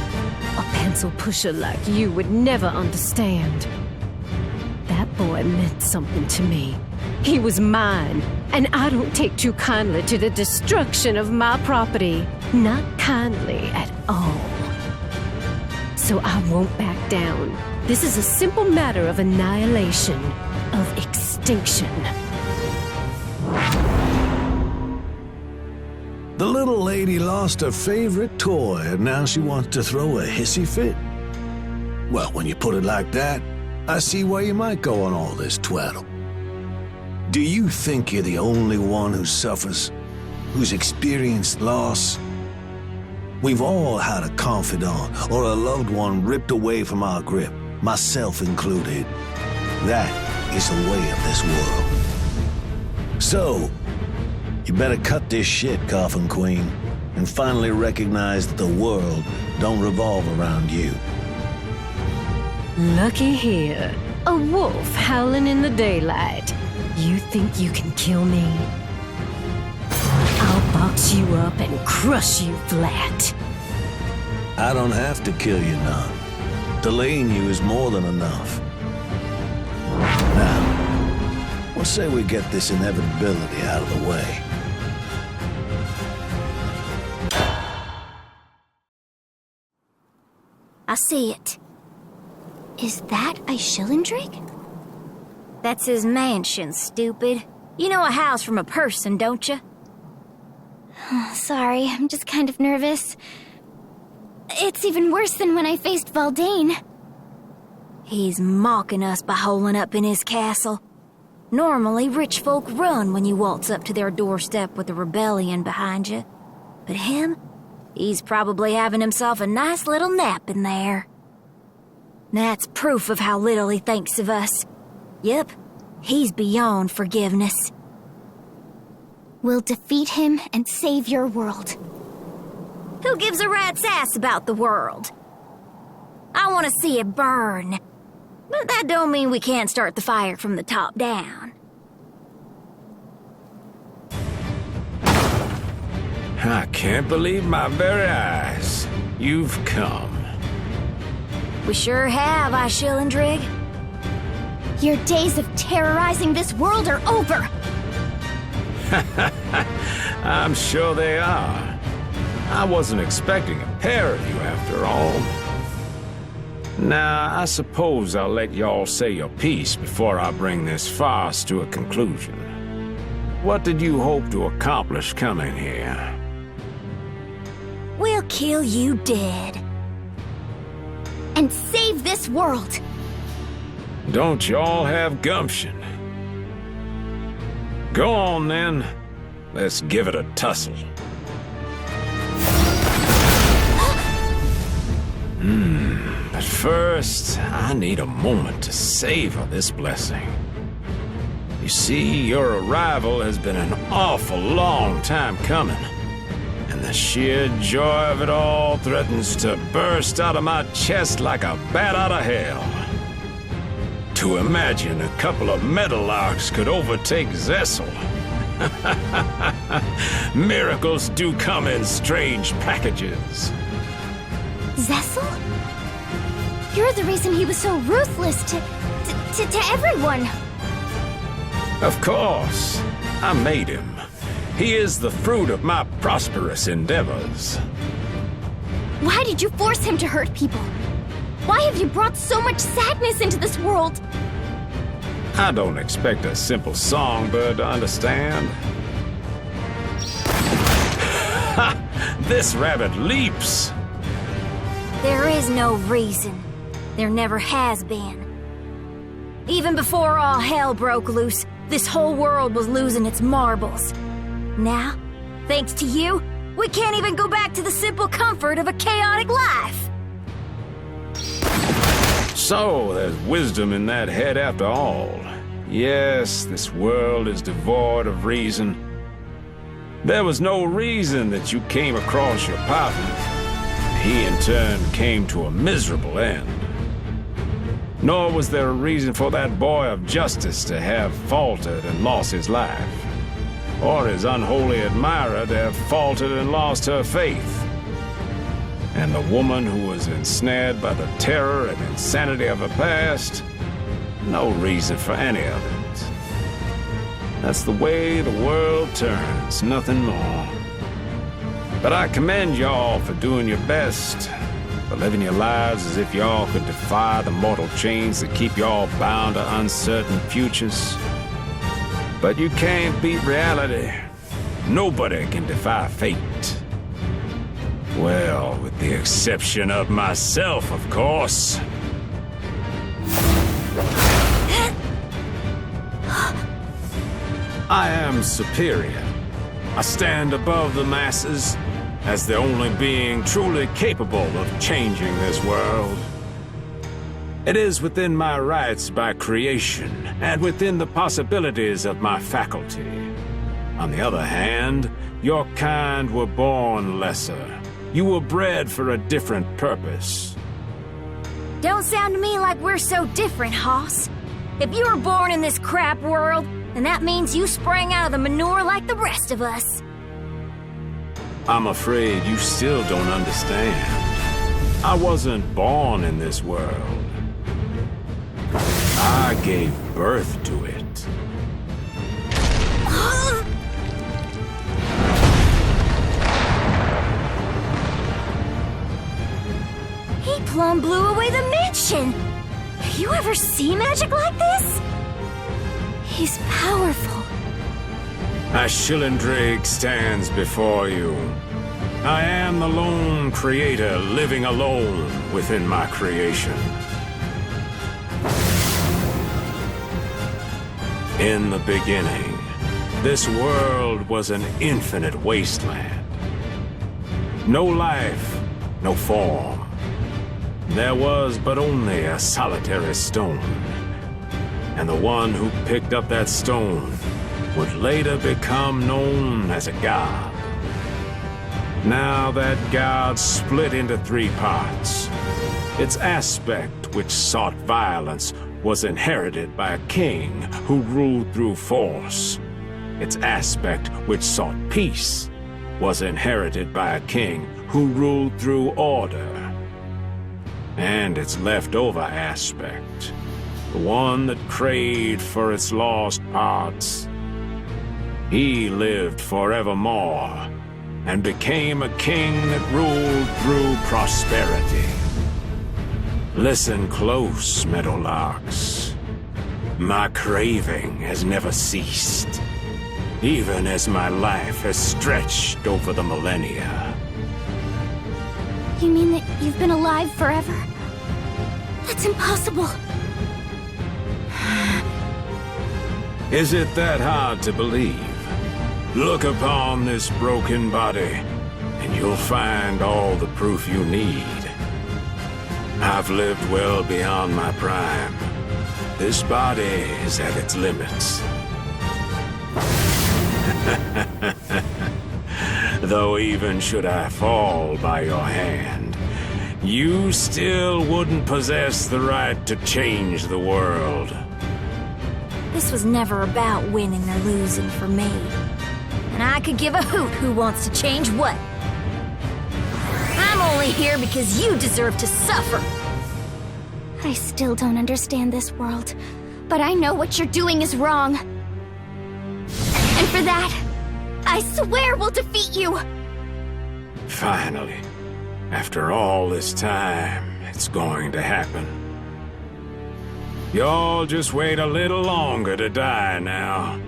A pencil pusher like you would never understand. That boy meant something to me. He was mine, and I don't take too kindly to the destruction of my property. Not kindly at all. So I won't back down. This is a simple matter of annihilation, of extinction. The little lady lost her favorite toy and now she wants to throw a hissy fit? Well, when you put it like that, I see why you might go on all this twaddle. Do you think you're the only one who suffers, who's experienced loss? We've all had a confidant or a loved one ripped away from our grip, myself included. That is the way of this world. So, you better cut this shit, Coffin Queen, and finally recognize that the world don't revolve around you. Looky here. A wolf howling in the daylight. You think you can kill me? I'll box you up and crush you flat. I don't have to kill you now. Delaying you is more than enough. Now, let's say we get this inevitability out of the way. I see it. Is that a Schillendrig? That's his mansion, stupid. You know a house from a person, don't you? Sorry, I'm just kind of nervous. It's even worse than when I faced Valdane. He's mocking us by holing up in his castle. Normally, rich folk run when you waltz up to their doorstep with a rebellion behind you. But him? He's probably having himself a nice little nap in there. That's proof of how little he thinks of us. Yep, he's beyond forgiveness. We'll defeat him and save your world. Who gives a rat's ass about the world? I want to see it burn. But that don't mean we can't start the fire from the top down. I can't believe my very eyes. You've come. We sure have, I Schillendrig. Your days of terrorizing this world are over. I'm sure they are. I wasn't expecting a pair of you after all. Now, I suppose I'll let y'all say your piece before I bring this farce to a conclusion. What did you hope to accomplish coming here? We'll kill you dead. And save this world. Don't y'all have gumption? Go on, then. Let's give it a tussle. But first, I need a moment to savor this blessing. You see, your arrival has been an awful long time coming, and the sheer joy of it all threatens to burst out of my chest like a bat out of hell. To imagine a couple of meadowlarks could overtake Zessel. Miracles do come in strange packages. Zessel? You're the reason he was so ruthless to everyone. Of course. I made him. He is the fruit of my prosperous endeavors. Why did you force him to hurt people? Why have you brought so much sadness into this world? I don't expect a simple songbird to understand. Ha! This rabbit leaps! There is no reason. There never has been. Even before all hell broke loose, this whole world was losing its marbles. Now, thanks to you, we can't even go back to the simple comfort of a chaotic life. So, there's wisdom in that head after all. Yes, this world is devoid of reason. There was no reason that you came across your partner. He, in turn, came to a miserable end. Nor was there a reason for that boy of justice to have faltered and lost his life, or his unholy admirer to have faltered and lost her faith. And the woman who was ensnared by the terror and insanity of her past, no reason for any of it. That's the way the world turns, nothing more. But I commend y'all for doing your best, for living your lives as if y'all could defy the mortal chains that keep y'all bound to uncertain futures. But you can't beat reality. Nobody can defy fate. Well, with the exception of myself, of course. I am superior. I stand above the masses as the only being truly capable of changing this world. It is within my rights by creation and within the possibilities of my faculty. On the other hand, your kind were born lesser. You were bred for a different purpose. Don't sound to me like we're so different, Hoss. If you were born in this crap world, then that means you sprang out of the manure like the rest of us. I'm afraid you still don't understand. I wasn't born in this world. I gave birth to it. He plumb blew away the mansion! You ever see magic like this? He's powerful. Shillendrake stands before you. I am the lone creator living alone within my creation. In the beginning, this world was an infinite wasteland. No life, no form. There was but only a solitary stone. And the one who picked up that stone would later become known as a god. Now that god split into 3 parts. Its aspect, which sought violence, was inherited by a king who ruled through force. Its aspect, which sought peace, was inherited by a king who ruled through order. And its leftover aspect, the one that craved for its lost parts, he lived forevermore and became a king that ruled through prosperity. Listen close, Meadowlarks. My craving has never ceased, even as my life has stretched over the millennia. You mean that you've been alive forever? That's impossible. Is it that hard to believe? Look upon this broken body, and you'll find all the proof you need. I've lived well beyond my prime. This body is at its limits. Though even should I fall by your hand, you still wouldn't possess the right to change the world. This was never about winning or losing for me. And I could give a hoot who wants to change what. I'm only here because you deserve to suffer. I still don't understand this world, but I know what you're doing is wrong. And for that, I swear we'll defeat you! Finally, after all this time, it's going to happen. Y'all just wait a little longer to die now.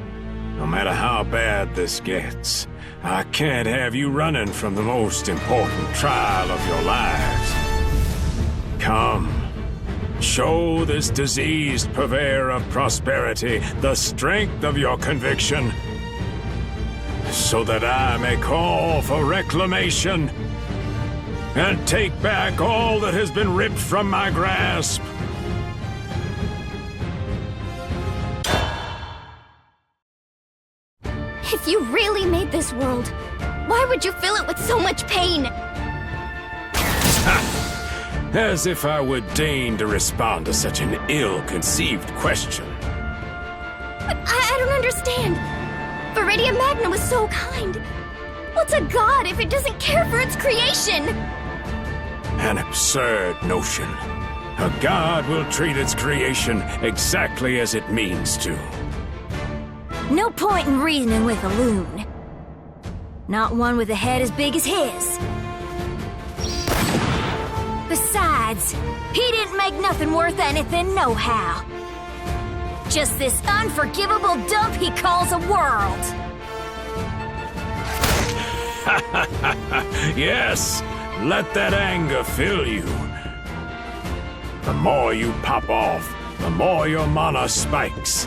No matter how bad this gets, I can't have you running from the most important trial of your lives. Come, show this diseased purveyor of prosperity the strength of your conviction, so that I may call for reclamation and take back all that has been ripped from my grasp. If you really made this world, why would you fill it with so much pain? As if I would deign to respond to such an ill-conceived question. But I don't understand. Viridia Magna was so kind. What's a god if it doesn't care for its creation? An absurd notion. A god will treat its creation exactly as it means to. No point in reasoning with a loon. Not one with a head as big as his. Besides, he didn't make nothing worth anything nohow. Just this unforgivable dump he calls a world. Yes, let that anger fill you. The more you pop off, the more your mana spikes.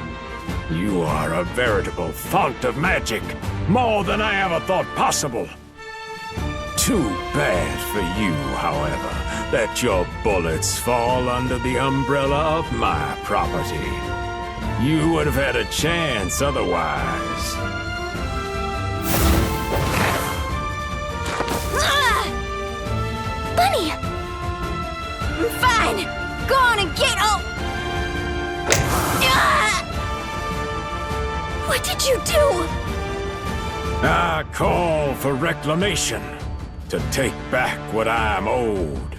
You are a veritable font of magic, more than I ever thought possible. Too bad for you, however, that your bullets fall under the umbrella of my property. You would have had a chance otherwise. Bunny! I'm fine! Go on and get up! What did you do? I call for reclamation, to take back what I'm owed.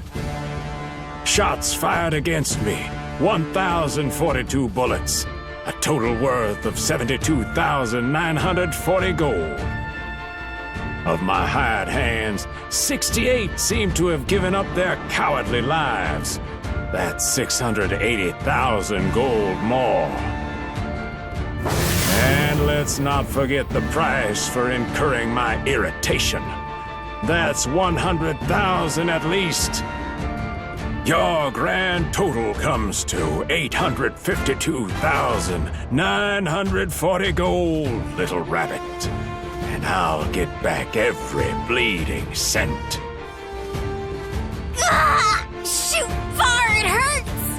Shots fired against me, 1,042 bullets, a total worth of 72,940 gold. Of my hired hands, 68 seem to have given up their cowardly lives. That's 680,000 gold more. And let's not forget the price for incurring my irritation. That's 100,000 at least. Your grand total comes to 852,940 gold, little rabbit. And I'll get back every bleeding cent. Ah! Shoot far, it hurts!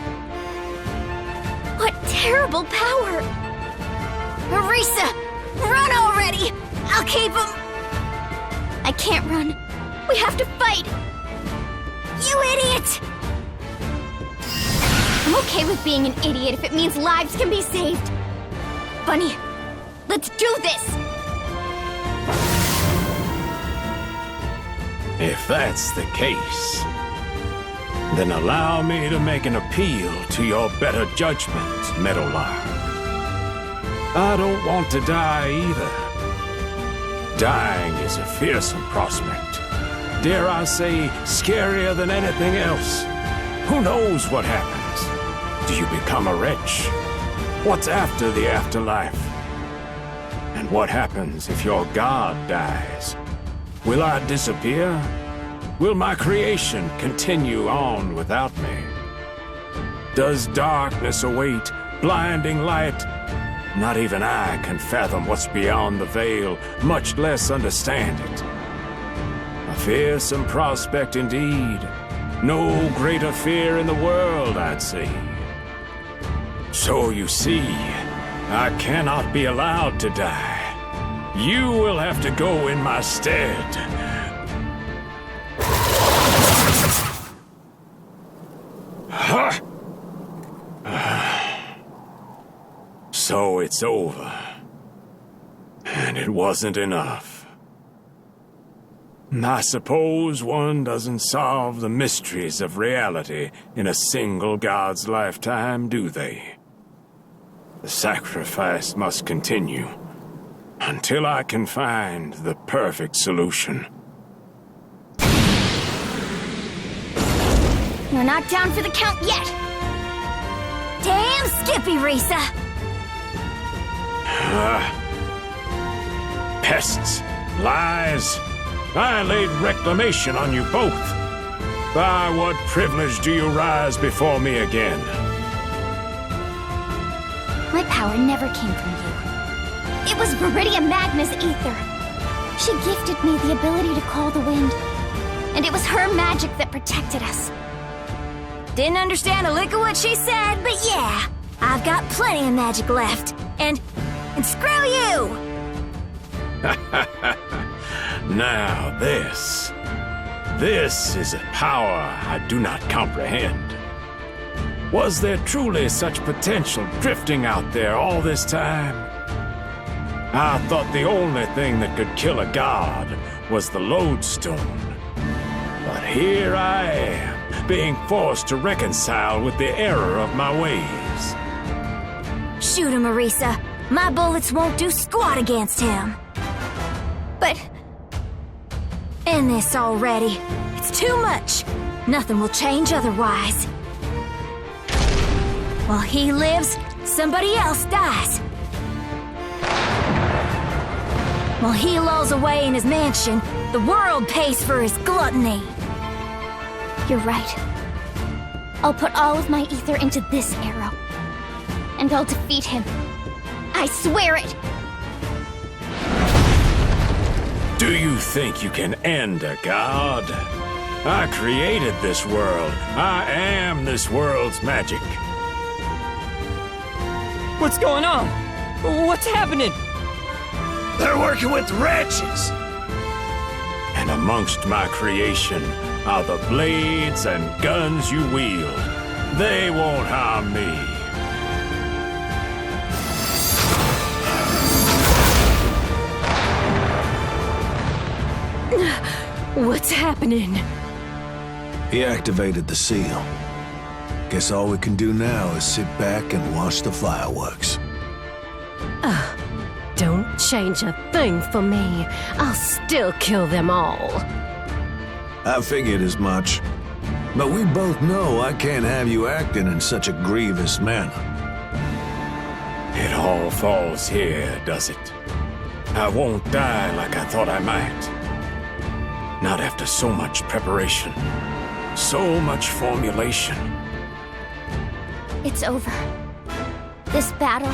What terrible power! Marisa, run already! I'll keep him! I can't run. We have to fight! You idiot! I'm okay with being an idiot if it means lives can be saved. Bunny, let's do this! If that's the case, then allow me to make an appeal to your better judgment, Meadowlark. I don't want to die either. Dying is a fearsome prospect. Dare I say, scarier than anything else. Who knows what happens? Do you become a wretch? What's after the afterlife? And what happens if your god dies? Will I disappear? Will my creation continue on without me? Does darkness await, blinding light? Not even I can fathom what's beyond the veil, much less understand it. A fearsome prospect indeed. No greater fear in the world, I'd say. So you see, I cannot be allowed to die. You will have to go in my stead. So it's over. And it wasn't enough. I suppose one doesn't solve the mysteries of reality in a single god's lifetime, do they? The sacrifice must continue until I can find the perfect solution. You're not down for the count yet! Damn Skippy, Risa! Pests, lies. I laid reclamation on you both. By what privilege do you rise before me again? My power never came from you. It was Viridia Magna's ether. She gifted me the ability to call the wind. And it was her magic that protected us. Didn't understand a lick of what she said, but yeah, I've got plenty of magic left. And screw you! Now this is a power I do not comprehend. Was there truly such potential drifting out there all this time? I thought the only thing that could kill a god was the lodestone. But here I am, being forced to reconcile with the error of my ways. Shoot him, Marisa. My bullets won't do squat against him. But end this already. It's too much. Nothing will change otherwise. While he lives, somebody else dies. While he lolls away in his mansion, the world pays for his gluttony. You're right. I'll put all of my ether into this arrow. And I'll defeat him. I swear it! Do you think you can end a god? I created this world. I am this world's magic. What's going on? What's happening? They're working with wretches. And amongst my creation are the blades and guns you wield. They won't harm me. What's happening? He activated the seal. Guess all we can do now is sit back and watch the fireworks. Don't change a thing for me. I'll still kill them all. I figured as much. But we both know I can't have you acting in such a grievous manner. It all falls here, does it? I won't die like I thought I might. Not after so much preparation. So much formulation. It's over. This battle,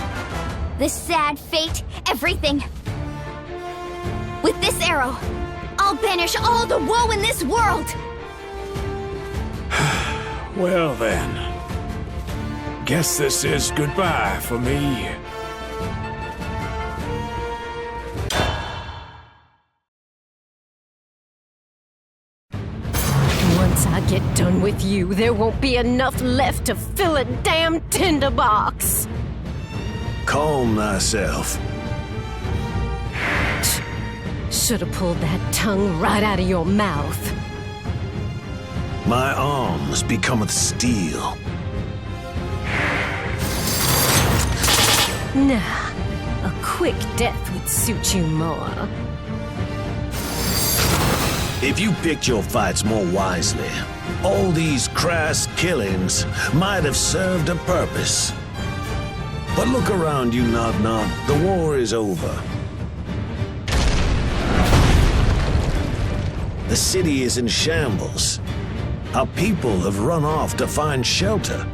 this sad fate, everything. With this arrow, I'll banish all the woe in this world! Well then. Guess this is goodbye for me. Once I get done with you, there won't be enough left to fill a damn tinderbox. Calm thyself. Should have pulled that tongue right out of your mouth. My arms becometh steel. Nah, a quick death would suit you more. If you picked your fights more wisely, all these crass killings might have served a purpose. But look around you, Knock-Knock. The war is over. The city is in shambles. Our people have run off to find shelter.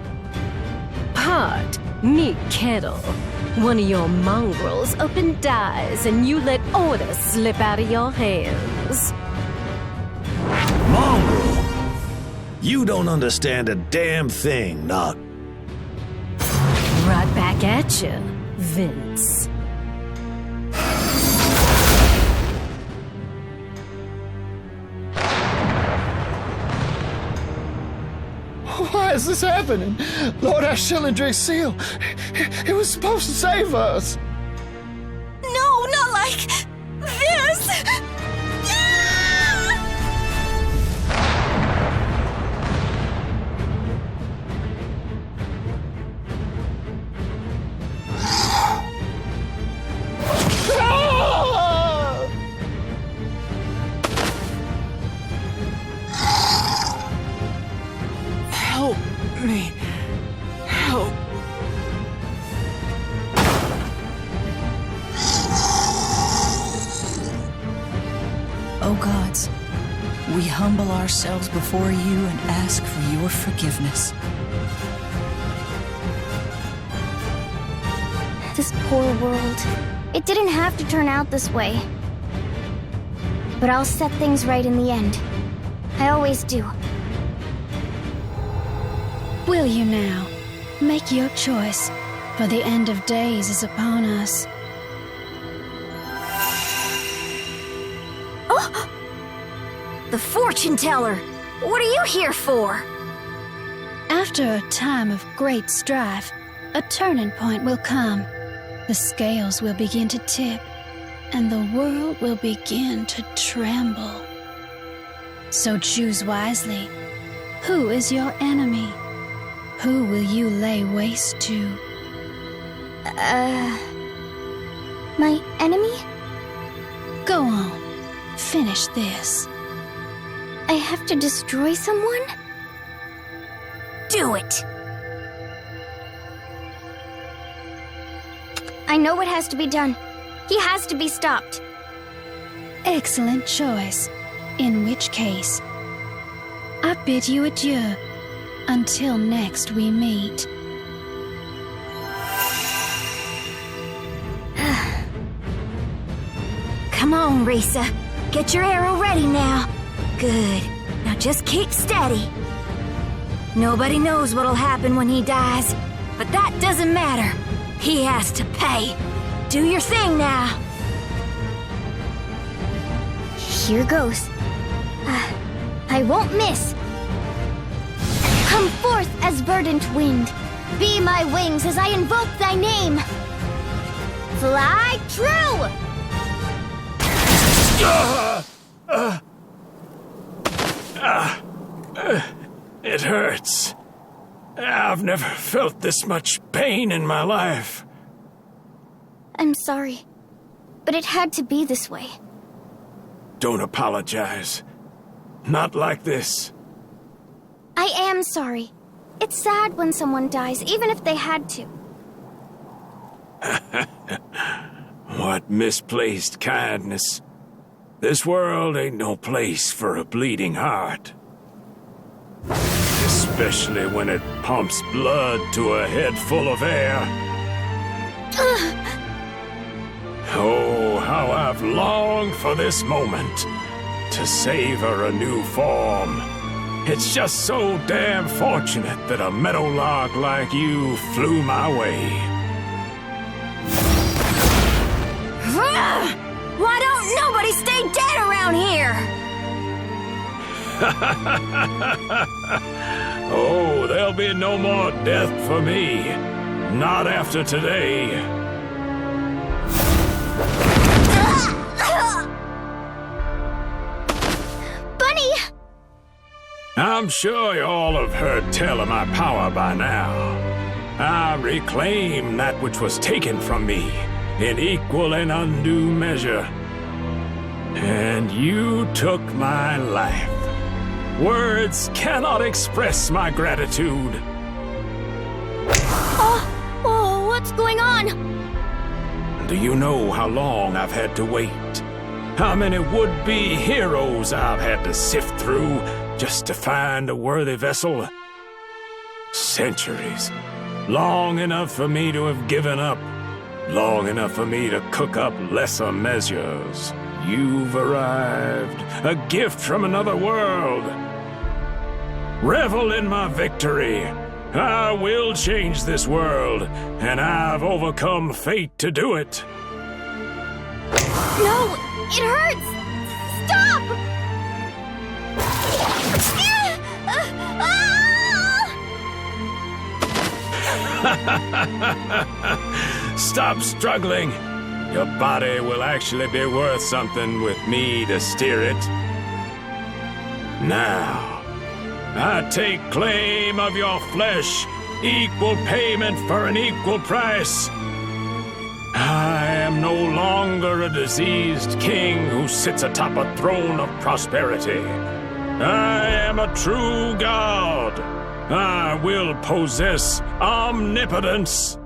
Pot, meet Kettle. One of your mongrels up and dies, and you let order slip out of your hands. Mongrel? You don't understand a damn thing, Knock. Right back at you, Vince. Why is this happening? Lord Ashellendrick's seal. It was supposed to save us. No, not like this! Help me. Help. O gods, we humble ourselves before you and ask for your forgiveness. This poor world. It didn't have to turn out this way. But I'll set things right in the end. I always do. Will you now? Make your choice, for the end of days is upon us. Oh! The fortune teller! What are you here for? After a time of great strife, a turning point will come. The scales will begin to tip, and the world will begin to tremble. So choose wisely. Who is your enemy? Who will you lay waste to? My enemy? Go on. Finish this. I have to destroy someone? Do it! I know what has to be done. He has to be stopped. excellent choice. In which case, I bid you adieu until next we meet. Come on, Risa. Get your arrow ready now. Good. Now just keep steady. Nobody knows what'll happen when he dies, but that doesn't matter. He has to pay. Do your thing now. Here goes. I won't miss. Come forth as verdant wind. Be my wings as I invoke thy name. Fly true! It hurts. I've never felt this much pain in my life. I'm sorry, but it had to be this way. Don't apologize. Not like this. I am sorry. It's sad when someone dies, even if they had to. What misplaced kindness. This world ain't no place for a bleeding heart. Especially when it pumps blood to a head full of air. Oh, how I've longed for this moment to savor a new form. It's just so damn fortunate that a meadowlark like you flew my way. Why don't nobody stay dead around here? Oh, there'll be no more death for me. Not after today. Bunny! I'm sure you all have heard tell of my power by now. I reclaim that which was taken from me in equal and undue measure. And you took my life. Words cannot express my gratitude. Oh, what's going on? Do you know how long I've had to wait? How many would-be heroes I've had to sift through just to find a worthy vessel? Centuries. Long enough for me to have given up. Long enough for me to cook up lesser measures. You've arrived, a gift from another world. Revel in my victory. I will change this world, and I've overcome fate to do it. No, it hurts! Stop! Stop struggling. Your body will actually be worth something with me to steer it. Now, I take claim of your flesh, equal payment for an equal price. I am no longer a diseased king who sits atop a throne of prosperity. I am a true god. I will possess omnipotence.